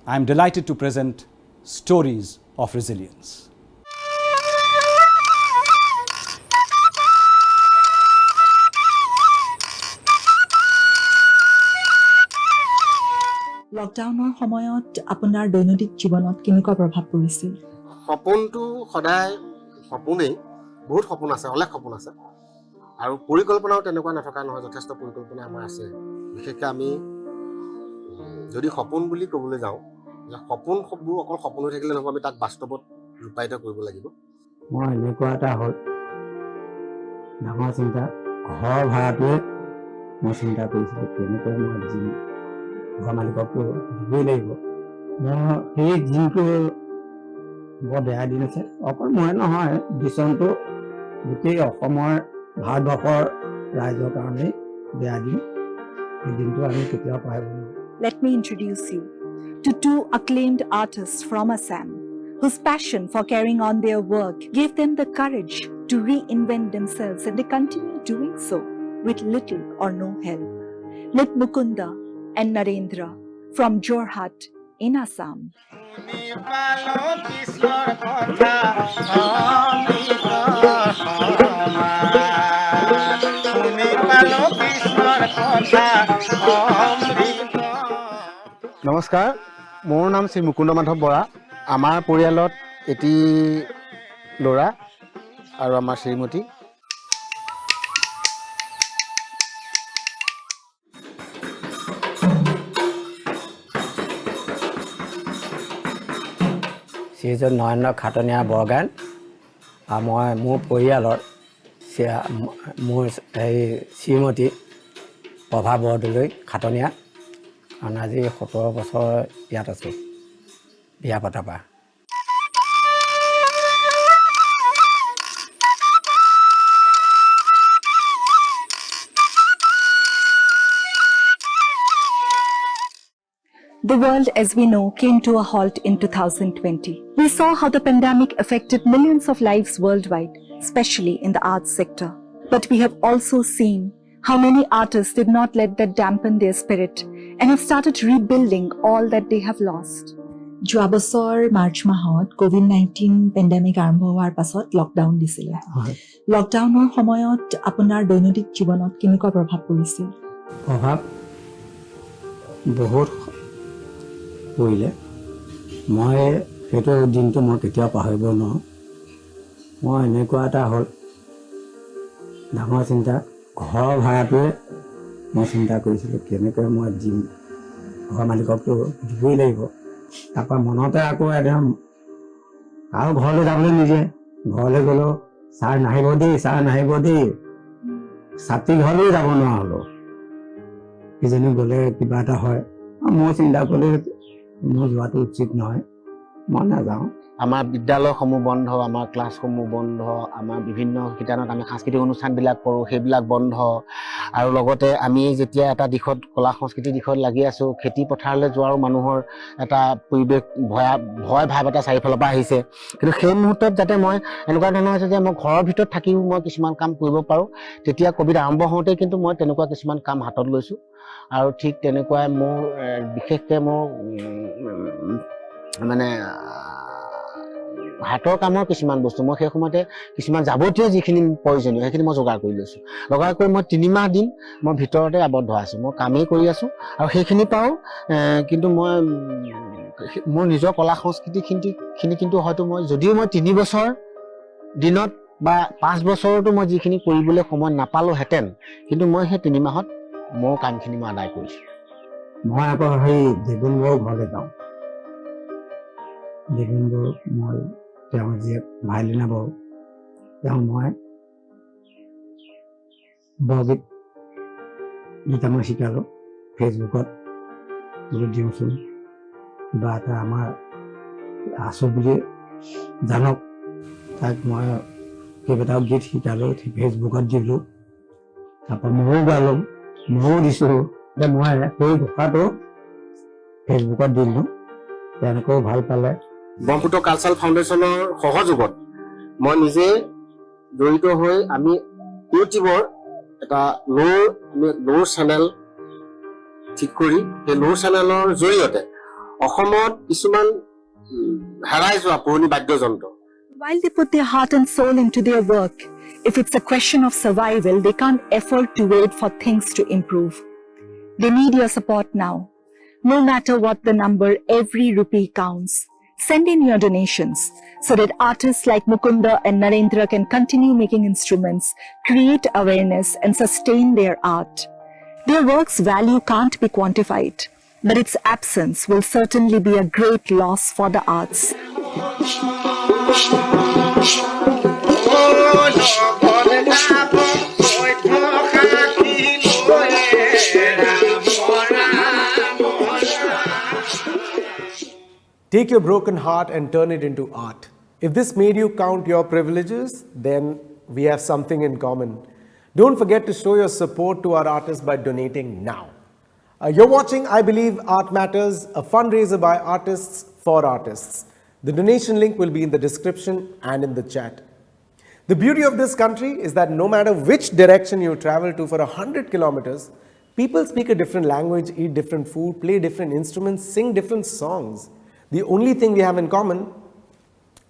I am delighted to present Stories of Resilience. লকডাউনৰ সময়ত আপোনাৰ দৈনন্দিন জীৱনত কেনেকুৱা প্ৰভাৱ পৰিছিল? সপোনটো সদায় সপোনেই, বহুত সপোন আছে, অলেখ সপোন আছে, আৰু পৰিকল্পনাও তেনেকুৱা নথকা নহয়, যথেষ্ট পৰিকল্পনা আমাৰ আছে। বিশেষকৈ আমি যদি সপোন বুলি ক'বলৈ যাওঁ, যে সপোনবোৰ অকল সপোন হৈ থাকিলে নহ'ব, আমি তাক বাস্তৱত ৰূপায়িত কৰিব লাগিব। মই এনেকুৱা এটা হ'ল ডাঙৰ চিন্তা, ঘৰ ভাড়াটোৱে মই চিন্তা কৰিছিলোঁ, কেনেকৈ মই দিম, ঘৰ মালিককতো দিবই লাগিব। মই সেই দিনটো বৰ বেয়া দিন আছে, অকল মই নহয়, ডিচনটো গোটেই অসমৰ ভাৰতবৰ্ষৰ ৰাইজৰ কাৰণেই বেয়া দিন। এই দিনটো আমি কেতিয়াও পাহৰিব নোৱাৰোঁ। Let me introduce you to two acclaimed artists from Assam, whose passion for carrying on their work gave them the courage to reinvent themselves, and they continue doing so with little or no help. Meet Mukunda and Narendra from Jorhat in Assam. নমস্কাৰ, মোৰ নাম শ্ৰী মুকুন্দ মাধৱ বৰা। আমাৰ পৰিয়ালত এটি ল'ৰা আৰু আমাৰ শ্ৰীমতী। শ্ৰীযুত নৰেন্দ্ৰ খাটনীয়া বৰগায়ন, আৰু মই মোৰ পৰিয়ালৰ মোৰ এই শ্ৰীমতী প্ৰভা বৰদলৈ খাটনীয়া, কাৰণ আজি 17 বছৰ ইয়াত আছোঁ বিয়া পতাৰ পৰা। The world, as we know, came to a halt in 2020. We saw how the pandemic affected millions of lives worldwide, especially in the arts sector. But we have also seen how many artists did not let that dampen their spirit and have started rebuilding all that they have lost. যোৱা বছৰ মাৰ্চ মাহত COVID-19 pandemic আৰম্ভ হোৱাৰ পাছত lockdown দিছিলে। লকডাউনৰ সময়ত আপোনাৰ দৈনন্দিন জীৱনত কেনেকুৱা প্ৰভাৱ পৰিছিল? প্ৰভাৱ বহুত পৰিলে। মই সেইটো দিনটো মই কেতিয়াও পাহৰিব নোৱাৰোঁ। মই এনেকুৱা এটা হ'ল ডাঙৰ চিন্তা ঘৰৰ ভাড়াটোৱে মই চিন্তা কৰিছিলোঁ কেনেকৈ মই দিম ঘৰৰ মালিককতো দিবই লাগিব তাৰপৰা মনতে আকৌ একদম আৰু ঘৰলৈ যাবলৈ নিজে ঘৰলৈ গ'লেও ছাৰ নাহিব দেই ছাত্ৰী ঘৰলৈও যাব নোৱাৰা হ'লো কিজনী গ'লে কিবা এটা হয় মই চিন্তা কৰিলে মোৰ যোৱাটো উচিত নহয় মই নাযাওঁ আমাৰ বিদ্যালয়সমূহ বন্ধ আমাৰ ক্লাছসমূহ বন্ধ আমাৰ বিভিন্ন শিতানত আমি সাংস্কৃতিক অনুষ্ঠানবিলাক কৰোঁ সেইবিলাক বন্ধ আৰু লগতে আমি যেতিয়া এটা দিশত কলা সংস্কৃতিৰ দিশত লাগি আছোঁ খেতি পথাৰলৈ যোৱাৰো মানুহৰ এটা পৰিৱেশ ভয় ভাৱ এটা চাৰিওফালৰ পৰা আহিছে কিন্তু সেই মুহূৰ্তত যাতে মই এনেকুৱা ধৰণৰ হৈছে যে মই ঘৰৰ ভিতৰত থাকিও মই কিছুমান কাম কৰিব পাৰোঁ তেতিয়া ক'ভিড আৰম্ভ হওঁতেই কিন্তু মই তেনেকুৱা কিছুমান কাম হাতত লৈছোঁ আৰু ঠিক তেনেকুৱাই মোৰ বিশেষকৈ মোৰ মানে হাতৰ কামৰ কিছুমান বস্তু মই সেই সময়তে কিছুমান যাৱতীয় যিখিনি প্ৰয়োজনীয় সেইখিনি মই যোগাৰ কৰি লৈছোঁ যোগাৰ কৰি মই 3 মাহ দিন মই ভিতৰতে আবদ্ধ আছোঁ মই কামেই কৰি আছোঁ আৰু সেইখিনি পাওঁ কিন্তু মই মোৰ নিজৰ কলা সংস্কৃতিখিনি কিন্তু হয়তো মই যদিও মই 3 বছৰ দিনত বা 5 বছৰতো মই যিখিনি কৰিবলৈ সময় নাপালোহেঁতেন কিন্তু মই সেই 3 মাহত মোৰ কামখিনি মই আদায় কৰিছোঁ মই আকৌ সেই দেৱেন্দ্ৰৰ ঘৰলৈ যাওঁ দেৱেন্দ্ৰ মই তেওঁ জীয়েক ভাইলিনা বৌ তেওঁ মই বৰগীত গীত মই শিকালোঁ ফেচবুকত দিওঁচোন কিবা এটা আমাৰ আছোঁ বুলি জানক তাক মই কেইবাটাও গীত শিকালোঁ ফেচবুকত দিলোঁ তাৰপৰা ময়ো গালোঁ ময়ো দিছোঁ যে মই সেই ঘোষাটো ফেচবুকত দিলোঁ তেওঁলোকেও ভাল পালে ব্ৰহ্মপুত্ৰ কালচাৰেল ফাউণ্ডেশ্যনৰ সহযোগত মই নিজে জড়িত হৈ আমি ইউটিউবৰ এটা নোৰ চেনেল ঠিক কৰি সেই নোৰ চেনেলৰ জৰিয়তে অসমত কিছুমান হেৰাই যোৱা পুৰণি বাদ্যযন্ত্ৰ While they put their heart and soul into their work, if it's a question of survival, they can't afford to wait for things to improve. They need your support now. No matter what the number, every rupee counts. Send in your donations so that artists like Mukunda and Narendra can continue making instruments, create awareness and sustain their art. Their work's value can't be quantified, but its absence will certainly be a great loss for the arts. Take your broken heart and turn it into art. If this made you count your privileges, then we have something in common. Don't forget to show your support to our artists by donating now. You're watching I Believe Art Matters, a fundraiser by artists for artists. The donation link will be in the description and in the chat. The beauty of this country is that no matter which direction you travel to for 100 kilometers, people speak a different language, eat different food, play different instruments, sing different songs. The only thing we have in common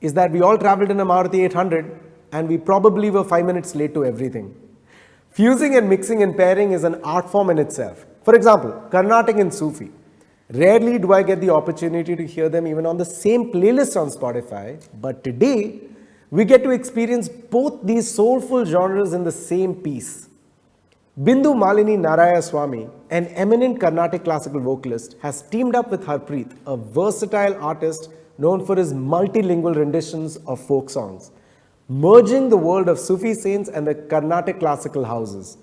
is that we all traveled in a Maruti 800 and we probably were 5 minutes late to everything. Fusing and mixing and pairing is an art form in itself. For example, Carnatic and Sufi. Rarely do I get the opportunity to hear them even on the same playlist on Spotify, but today we get to experience both these soulful genres in the same piece. Bindu Malini Naraya Swami, an eminent Carnatic classical vocalist, has teamed up with Harpreet, a versatile artist known for his multilingual renditions of folk songs, merging the world of Sufi saints and the Carnatic classical houses.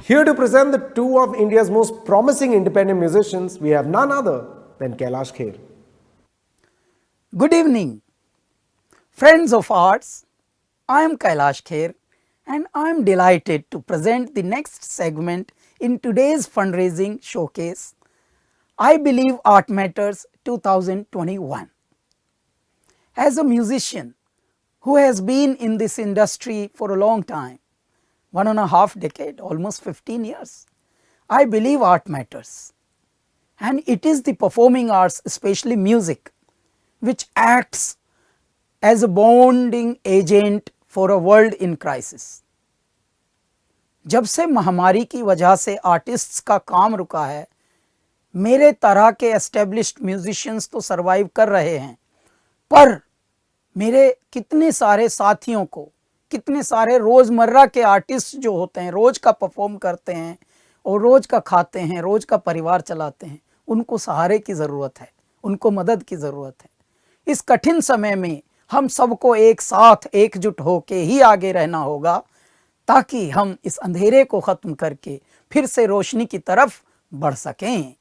Here to present the two of India's most promising independent musicians, we have none other than Kailash Kher. Good evening, friends of arts. I am Kailash Kher and I am delighted to present the next segment in today's fundraising showcase, I Believe Art Matters 2021. As a musician who has been in this industry for a long time, 1.5 decades, almost 15 years, I believe art matters. And it is the performing arts, especially music, which acts as a bonding agent for a world in crisis. जब से महामारी की वजह से artists का काम रुका है, मेरे तरह के एस्टेब्लिश्ड म्यूजिशियंस तो सरवाइव कर रहे हैं, पर मेरे कितने सारे साथियों को, कितने सारे रोज़मर्रा के आर्टिस्ट जो होते हैं, रोज़ का परफॉर्म करते हैं और रोज़ का खाते हैं, रोज़ का परिवार चलाते हैं, उनको सहारे की ज़रूरत है, उनको मदद की ज़रूरत है। इस कठिन समय में हम सबको एक साथ एकजुट होके ही आगे रहना होगा, ताकि हम इस अंधेरे को ख़त्म करके फिर से रोशनी की तरफ बढ़ सकें।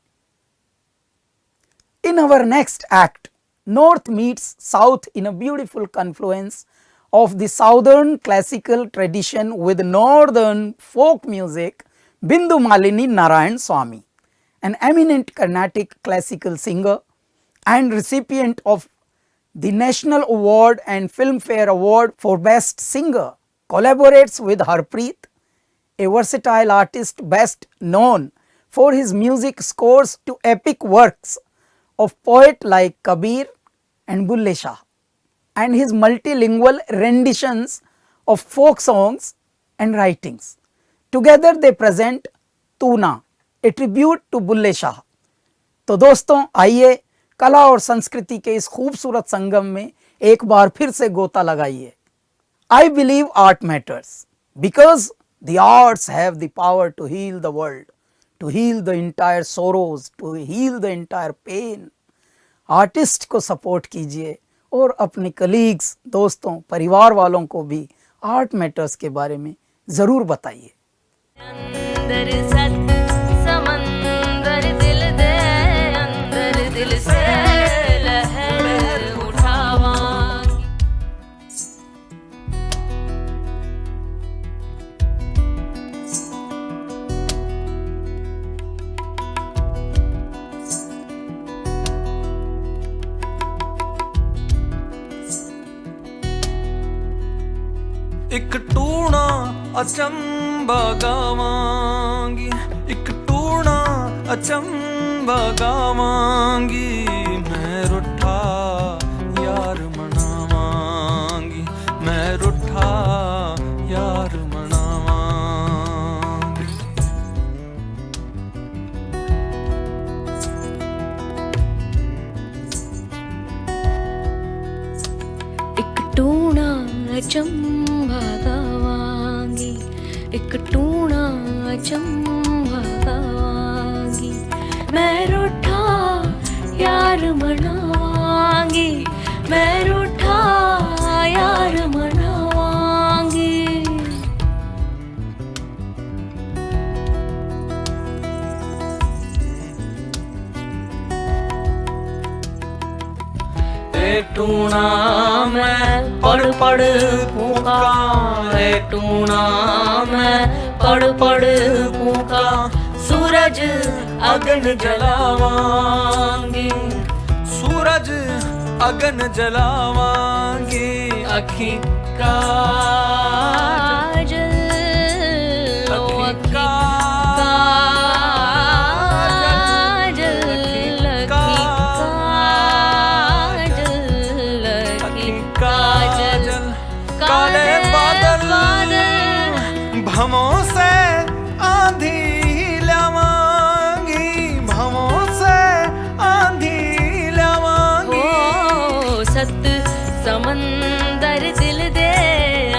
In our next act, North meets South in a beautiful confluence of the Southern classical tradition with Northern folk music. Bindu Malini Narayan Swami, an eminent Carnatic classical singer and recipient of the National Award and Filmfare Award for Best Singer, collaborates with Harpreet, a versatile artist best known for his music scores to epic works of poets like Kabir and Bulle Shah, and his multilingual renditions of folk songs and writings. Together they present Tuna, a tribute to Bulle Shah. तो दोस्तों, आइए कला और संस्कृति के इस खूबसूरत संगम में एक बार फिर से गोता लगाइए। I believe art matters because the arts have the power to heal the world, to heal the entire sorrows, to heal the entire pain. Artist को सपोर्ट कीजिए और अपने कलीग्स, दोस्तों, परिवार वालों को भी आर्ट मैटर्स के बारे में ज़रूर बताइए। अंदर सत समंदर दिल दे, अंदर दिल से लहर उठावांगी। एक टूणा अचंबा गावांगी, एक टूणा अचंबा गावांगी। मैं रुठा यार मनावांगी, मैं रुठा यार मनावांगी। एक टूणा अचंबा गावांगी, एक टूणा अचंबा गावांगी। मैं रूठा यार मनावांगी, मैं रूठा यार मनावांगी। ए टूणा मैं पढ़ पढ़ फूका, ए टूणा मैं पढ़ पढ़ फूका। सूरज अगन जलावांगी, सूरज अगन जलावांगी। अखी काजल, अखी काजल, अखी काजल, अखी काजल। काले बादल भमों से आंधी लावांगी, भमों से आंधी लावांगी। ओ सत समंदर दिल दे,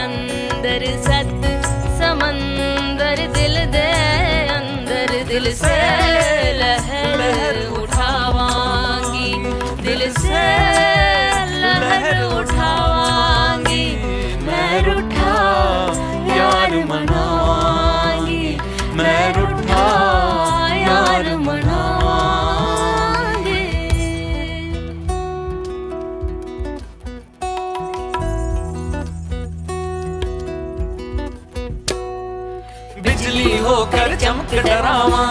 अंदर सत समंदर दिल दे, अंदर दिल से लहर उठावांगी, दिल से लहर उठावांगी। मैं रूठा यार मनावांगी, मैं रूठा यार मनावांगी। बिजली होकर चमक डरावा,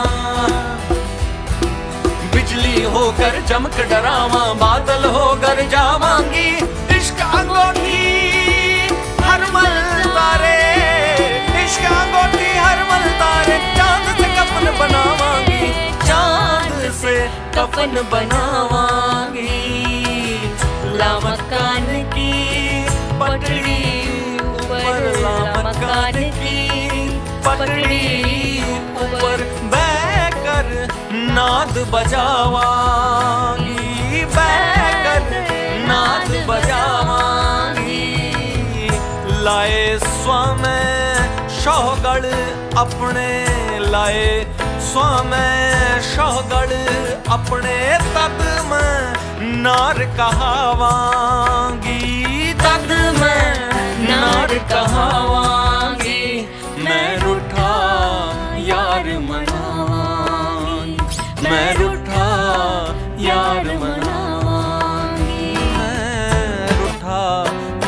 बिजली होकर चमक डरावा। बादल होकर जावांगी, इश्क अंगूठी हर मल तारे, इश्क अंगूठी हर मल तारे। चांद से कफन बनावांगी, चांद से कफन बनावांगी। लामकान की पकड़ी ऊपर मकान की, पकड़ी ऊपर बैकर नाद बजावांगी, बैकर नाद बजावांगी। लाए स्वामे शौगड़ अपने, लाए स्वामे शौगड़ अपने, तद मैं नार कहावांगी, तद मैं नार कहावांगी। मैं रूठा यार मनावांगी, मैं रूठा यार मनावांगी, मैं रूठा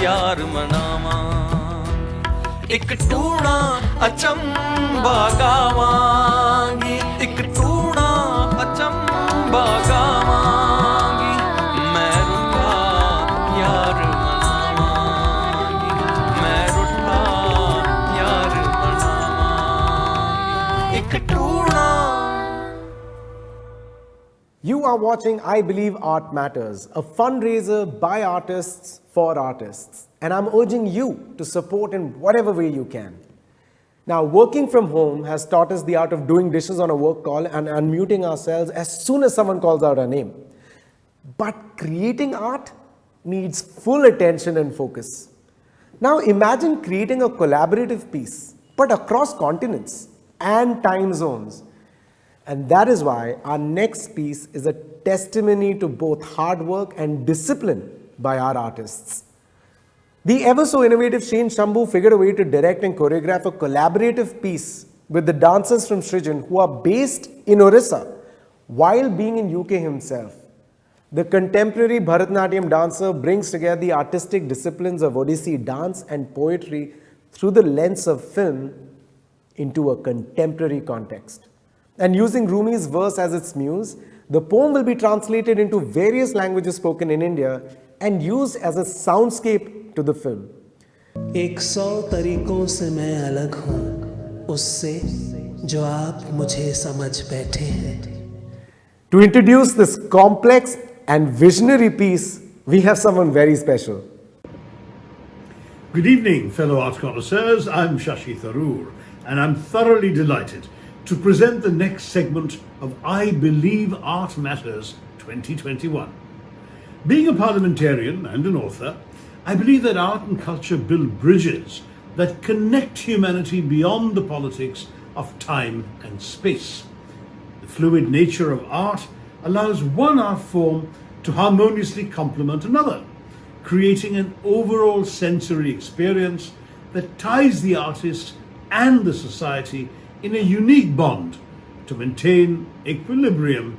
यार मनावांगी। एक टूणा अचंबा गावांगी, एक टूणा अचंबा गावांगी। मैं रूठा यार मनावांगी, मैं रूठा यार मनावांगी। एक टूणा। You are watching I Believe Art Matters, a fundraiser by artists for artists. And I'm urging you to support in whatever way you can. Now, working from home has taught us the art of doing dishes on a work call and unmuting ourselves as soon as someone calls out our name. But creating art needs full attention and focus. Now, imagine creating a collaborative piece, but across continents and time zones. And that is why our next piece is a testimony to both hard work and discipline by our artists. The ever so innovative Shane Shambhu figured a way to direct and choreograph a collaborative piece with the dancers from Srijan who are based in Orissa while being in UK himself. The contemporary Bharatanatyam dancer brings together the artistic disciplines of Odissi dance and poetry through the lens of film into a contemporary context. And using Rumi's verse as its muse, the poem will be translated into various languages spoken in India and used as a soundscape to the film. 100 तरीकों से मैं अलग हूँ उससे जो आप मुझे समझ बैठे हैं. To introduce this complex and visionary piece, we have someone very special. Good evening, fellow art connoisseurs. I'm Shashi Tharoor, and I'm thoroughly delighted to present the next segment of I Believe Art Matters 2021. Being a parliamentarian and an author, I believe that art and culture build bridges that connect humanity beyond the politics of time and space. The fluid nature of art allows one art form to harmoniously complement another, creating an overall sensory experience that ties the artist and the society in a unique bond to maintain equilibrium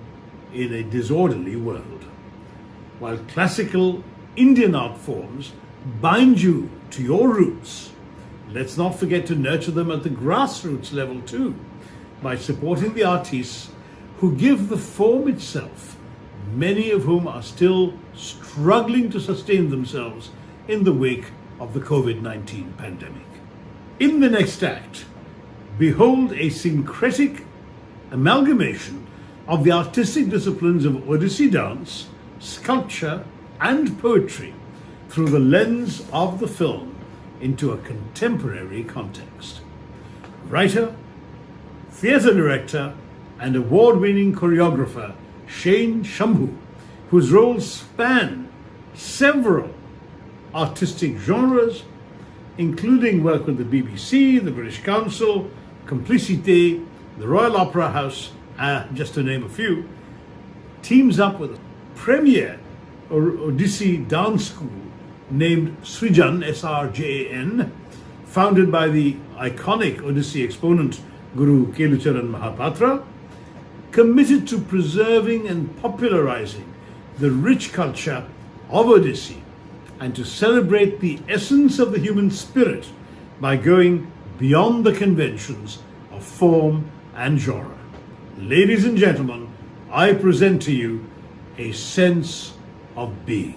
in a disorderly world. While classical Indian art forms bind you to your roots, let's not forget to nurture them at the grassroots level too, by supporting the artists who give the form itself, many of whom are still struggling to sustain themselves in the wake of the COVID-19 pandemic. In the next act, behold a syncretic amalgamation of the artistic disciplines of Odissi dance, sculpture, and poetry through the lens of the film into a contemporary context. Writer, theatre director, and award-winning choreographer Shane Shambhu, whose roles span several artistic genres, including work with the BBC, the British Council, Complicité, the Royal Opera House, just to name a few, teams up with a premier Odissi dance school named Srijan, S-R-J-A-N, founded by the iconic Odissi exponent Guru Kelucharan Mahapatra, committed to preserving and popularizing the rich culture of Odissi and to celebrate the essence of the human spirit by going beyond the conventions of form and genre. Ladies and gentlemen, I present to you a sense of being.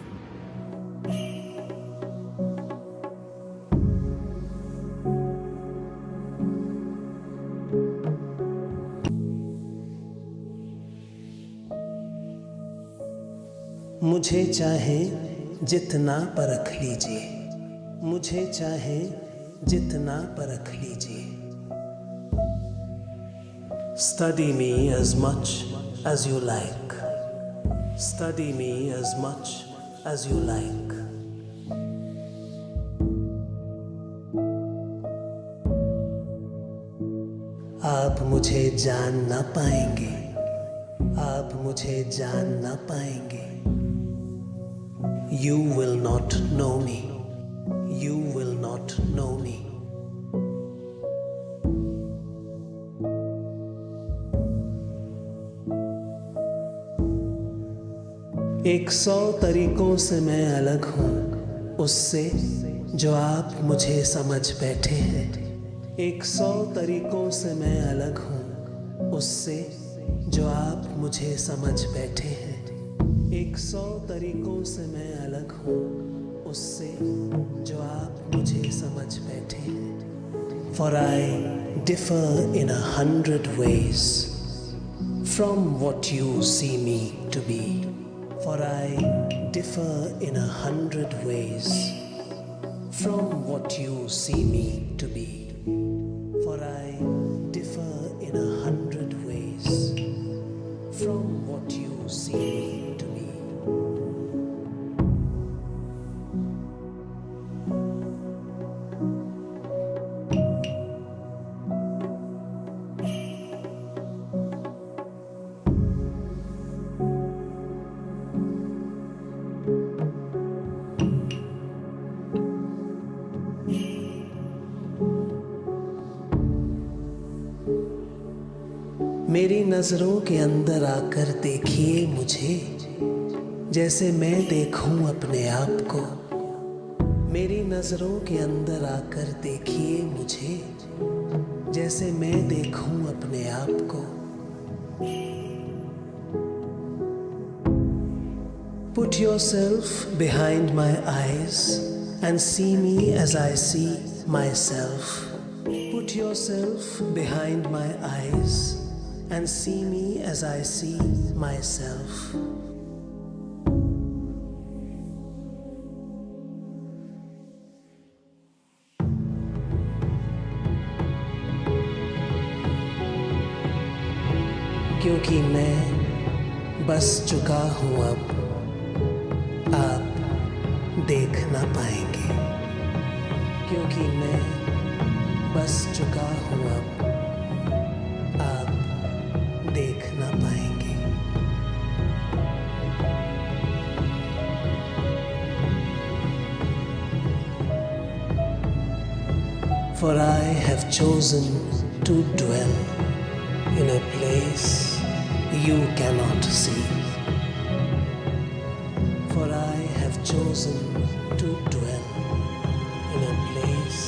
मुझे चाहे जितना परख लीजिए, मुझे चाहे जितना परख लीजिए. Study me as much as you like. Study me as much as you like. आप मुझे जान ना पाएंगे. आप मुझे जान ना पाएंगे. You will not know me. You will not know me. एक 100 तरीकों से मैं अलग हूँ उससे जो आप मुझे समझ बैठे हैं. एक 100 तरीकों से मैं अलग हूँ उससे जो आप मुझे समझ बैठे हैं. एक 100 तरीकों से मैं अलग हूँ उससे जो आप मुझे समझ बैठे हैं. For I differ in 100 ways from what you see me to be. For I differ in 100 ways from what you see me to be. For I differ in 100 ways from what you see me to be. मेरी नजरों के अंदर आकर देखिए मुझे जैसे मैं देखूं अपने आप को. मेरी नजरों के अंदर आकर देखिए मुझे जैसे मैं देखूं अपने आप को. Put yourself behind my eyes and see me as I see myself. Put yourself behind my eyes and see me as I see myself. क्योंकि मैं बस चुका हूँ अब आप देख ना पाएंगे. क्योंकि मैं बस चुका हूँ अब देख ना पाएंगे. For I have chosen to dwell in a place you cannot see. For I have chosen to dwell in a place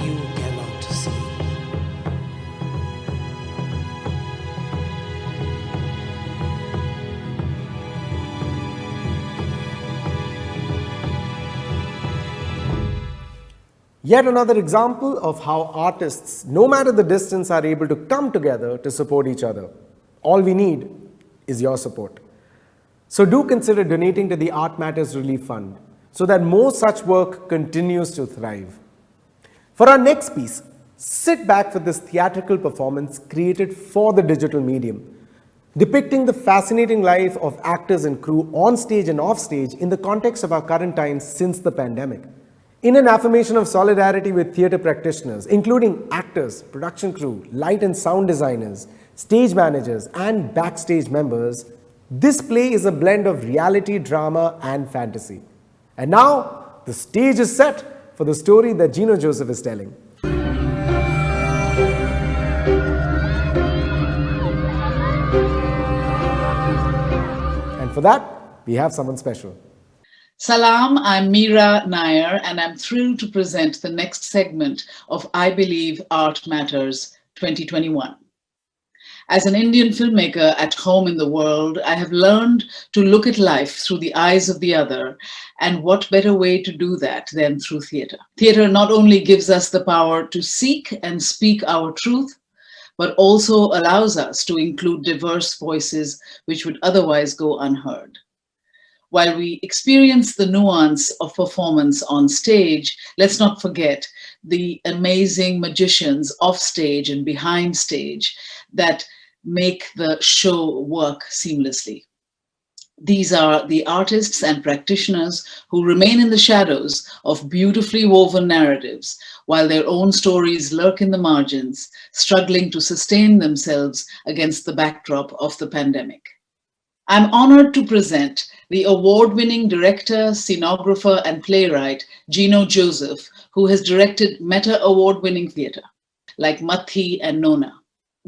you cannot see. Yet another example of how artists, no matter the distance, are able to come together to support each other. All we need is your support. So do consider donating to the Art Matters Relief Fund so that more such work continues to thrive. For our next piece, sit back for this theatrical performance created for the digital medium, depicting the fascinating life of actors and crew on stage and off stage in the context of our current times since the pandemic. In an affirmation of solidarity with theatre practitioners, including actors, production crew, light and sound designers, stage managers, and backstage members, this play is a blend of reality, drama, and fantasy. And now, the stage is set for the story that Gino Joseph is telling. And for that, we have someone special. Salam, I'm Meera Nair, and I'm thrilled to present the next segment of I Believe Art Matters 2021. As an Indian filmmaker at home in the world, I have learned to look at life through the eyes of the other, and what better way to do that than through theatre. Theatre not only gives us the power to seek and speak our truth, but also allows us to include diverse voices which would otherwise go unheard. While we experience the nuance of performance on stage, let's not forget the amazing magicians off stage and behind stage that make the show work seamlessly. These are the artists and practitioners who remain in the shadows of beautifully woven narratives, while their own stories lurk in the margins, struggling to sustain themselves against the backdrop of the pandemic. I'm honored to present the award-winning director, scenographer, and playwright, Gino Joseph, who has directed Meta Award-winning theatre, like Mathi and Nona.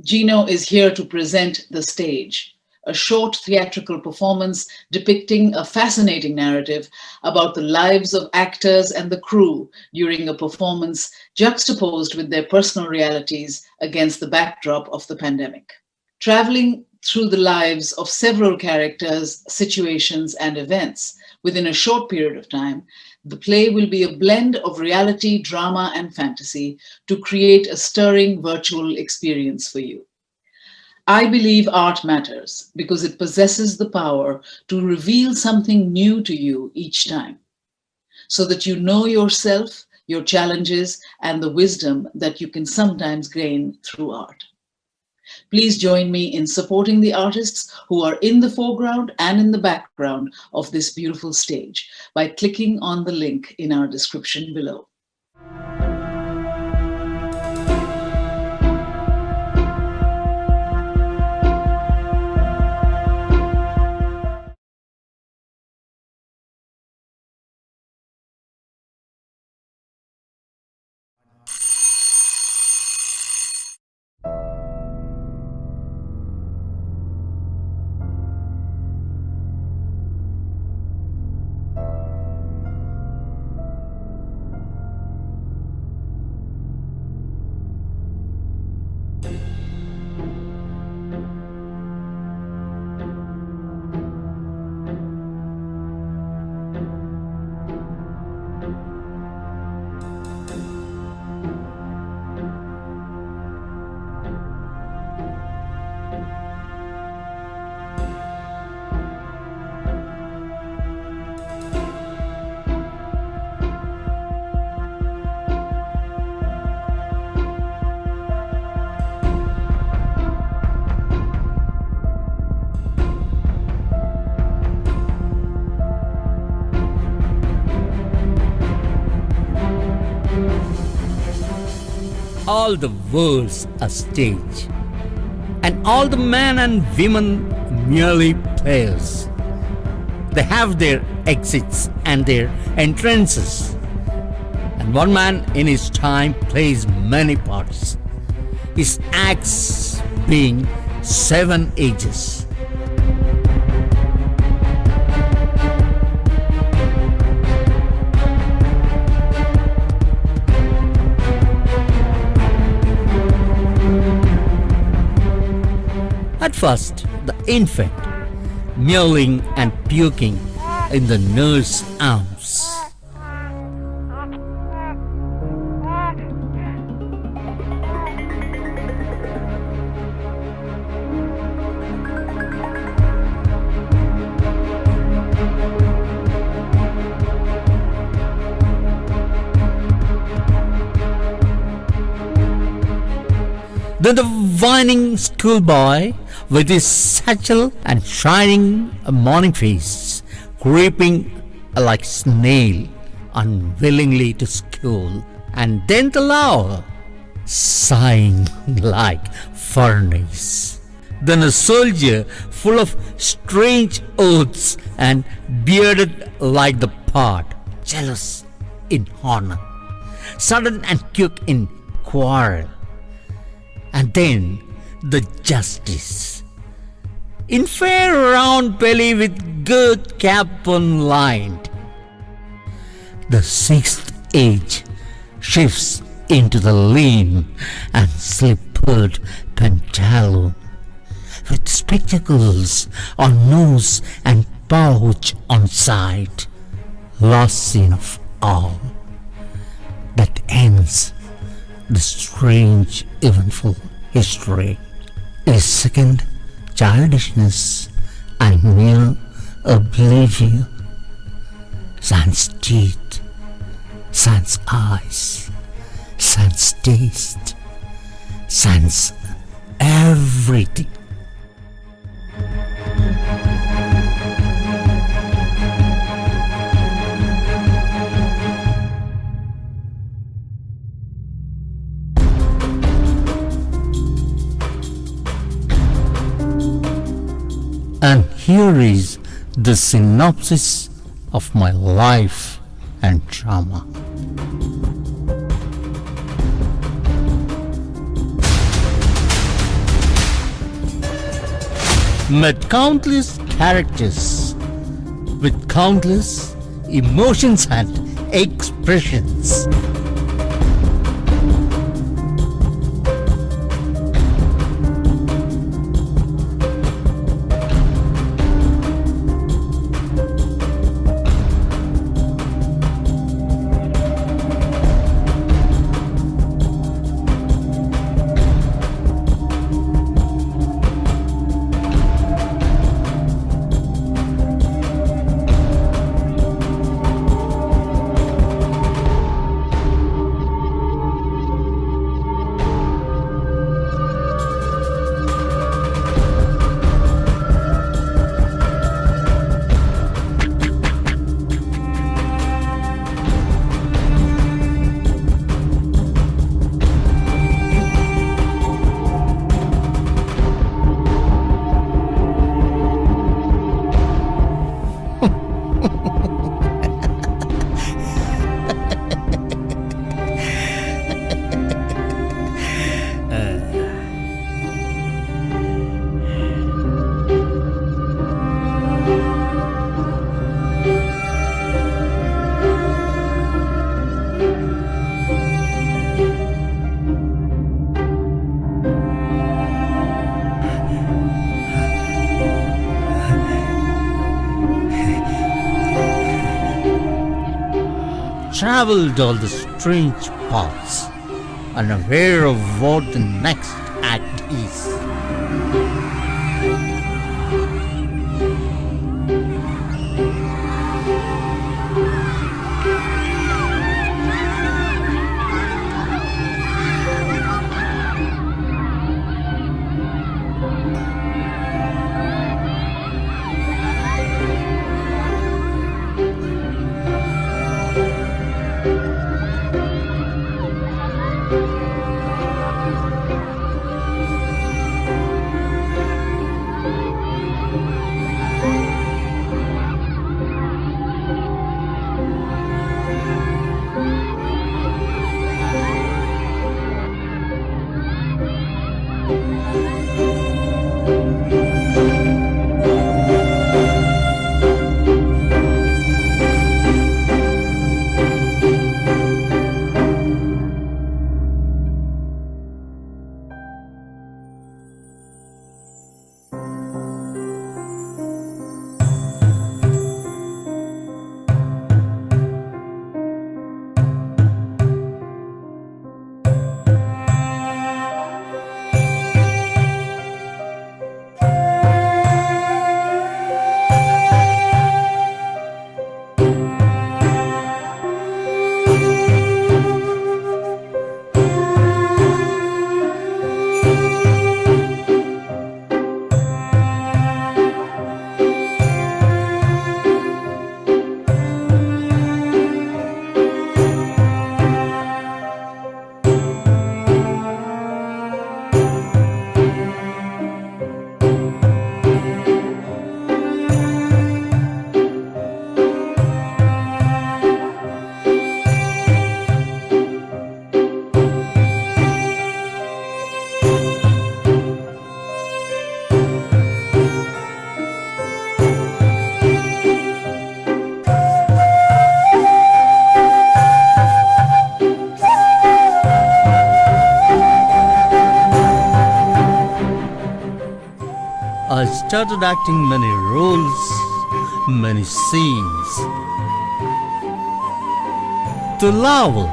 Gino is here to present The Stage, a short theatrical performance depicting a fascinating narrative about the lives of actors and the crew during a performance juxtaposed with their personal realities against the backdrop of the pandemic. Traveling through the lives of several characters, situations, and events within a short period of time, the play will be a blend of reality, drama, and fantasy to create a stirring virtual experience for you. I believe art matters because it possesses the power to reveal something new to you each time, so that you know yourself, your challenges, and the wisdom that you can sometimes gain through art. Please join me in supporting the artists who are in the foreground and in the background of this beautiful stage by clicking on the link in our description below. All the world's a stage, and all the men and women merely players. They have their exits and their entrances, and one man in his time plays many parts, his acts being 7 ages. At first, the infant, mewling and puking in the nurse's arms. Then the whining schoolboy with his satchel and shining morning face, creeping like snail unwillingly to school, and then the lover, sighing like furnace. Then a soldier full of strange oaths and bearded like the part, jealous in honor, sudden and quick in quarrel. And then the justice, in fair round belly with good cap unlined. The 6th age shifts into the lean and slippered pantaloon, with spectacles on nose and pouch on side. Last scene of all, that ends the strange, eventful history. A second childishness and mere oblivion, sans teeth, sans eyes, sans taste, sans everything. And here is the synopsis of my life and drama. Met countless characters with countless emotions and expressions. Traveled all the strange paths, unaware of what the next act is. I started acting many roles, many scenes. The novel,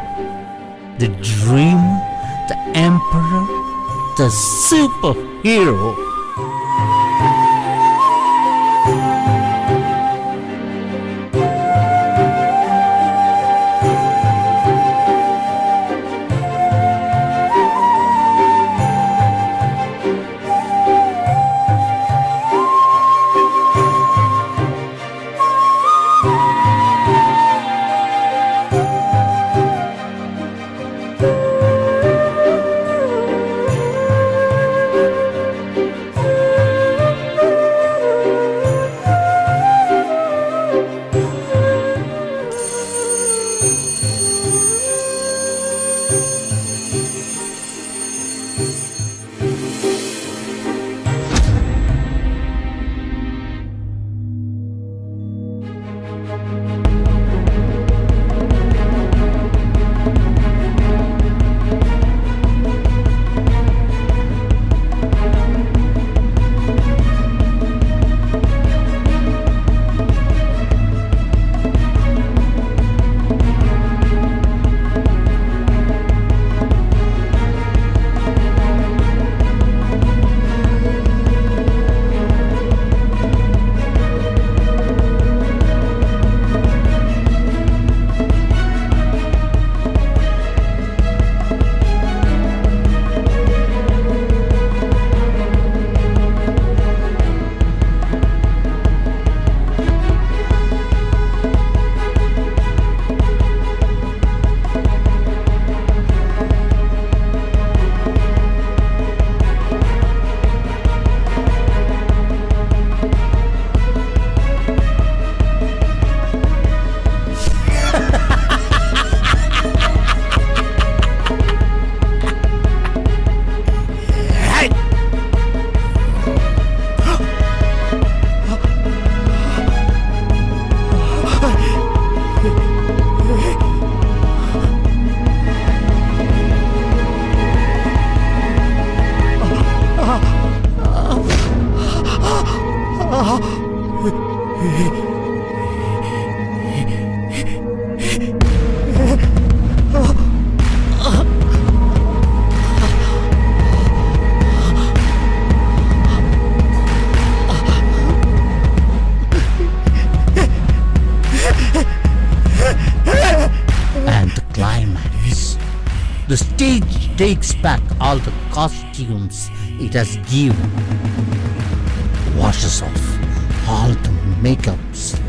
the dream, the emperor, the superhero. The stage takes back all the costumes it has given, washes off all the makeups.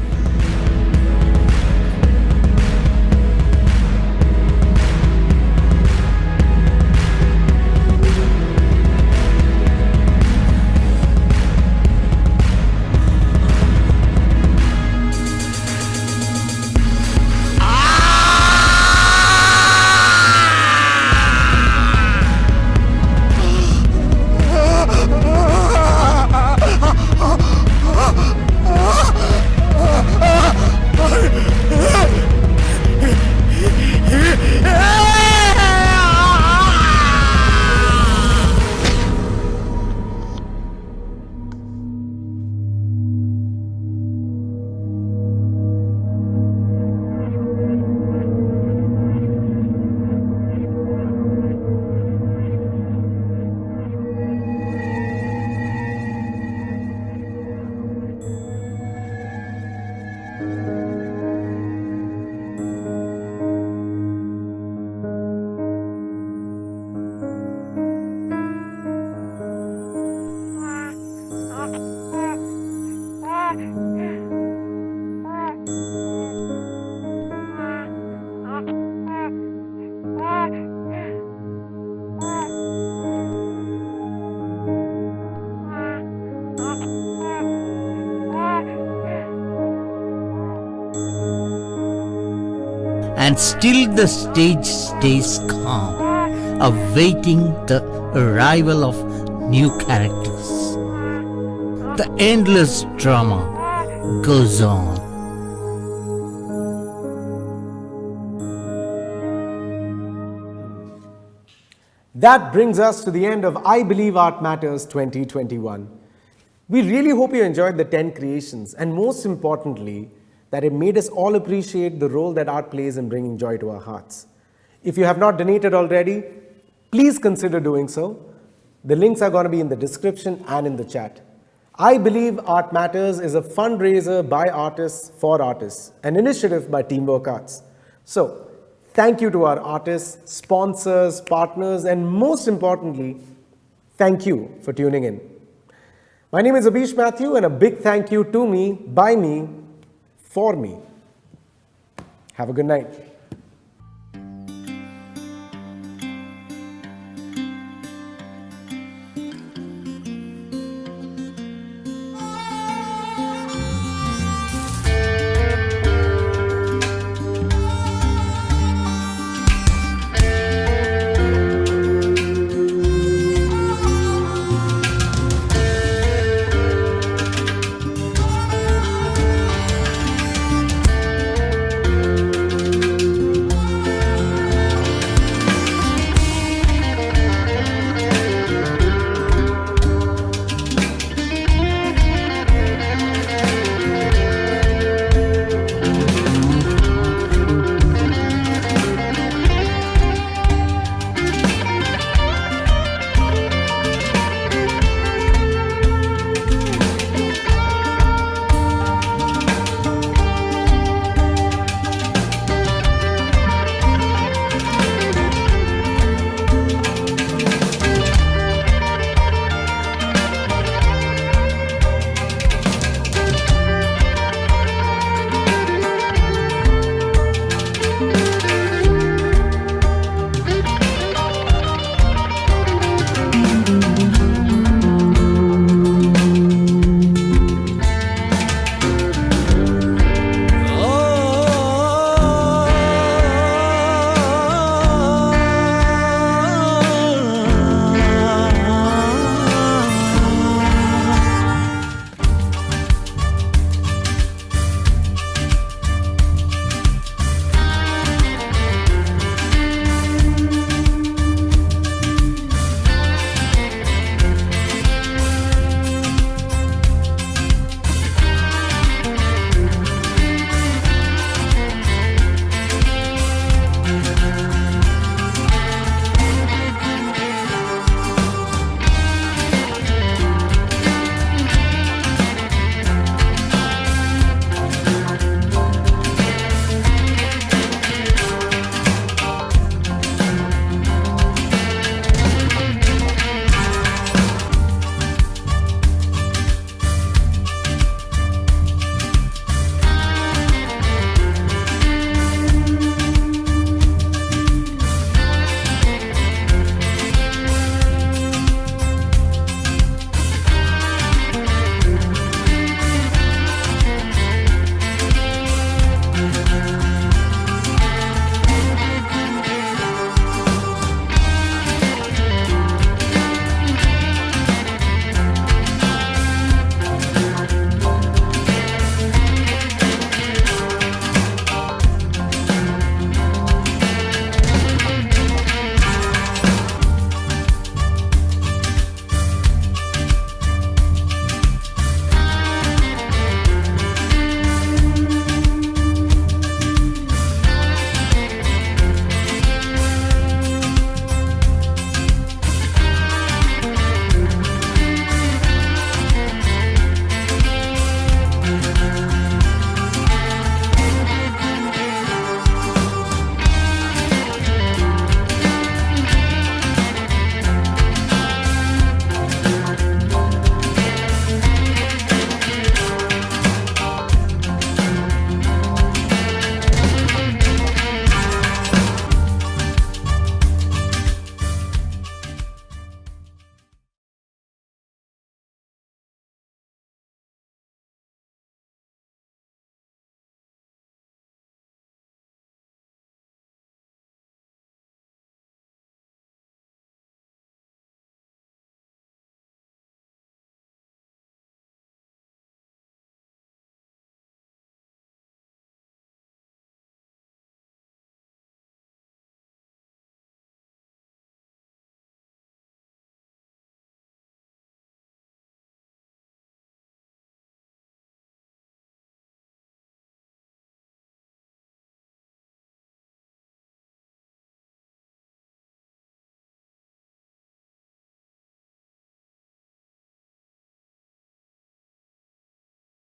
And still the stage stays calm, awaiting the arrival of new characters. The endless drama goes on. That brings us to the end of I Believe Art Matters 2021. We really hope you enjoyed the 10 creations, and most importantly, that it made us all appreciate the role that art plays in bringing joy to our hearts. If you have not donated already, please consider doing so. The links are going to be in the description and in the chat. I Believe Art Matters is a fundraiser by artists for artists, an initiative by Teamwork Arts. So, thank you to our artists, sponsors, partners, and most importantly, thank you for tuning in. My name is Abish Mathew, and a big thank you to me, by me, for me. Have a good night.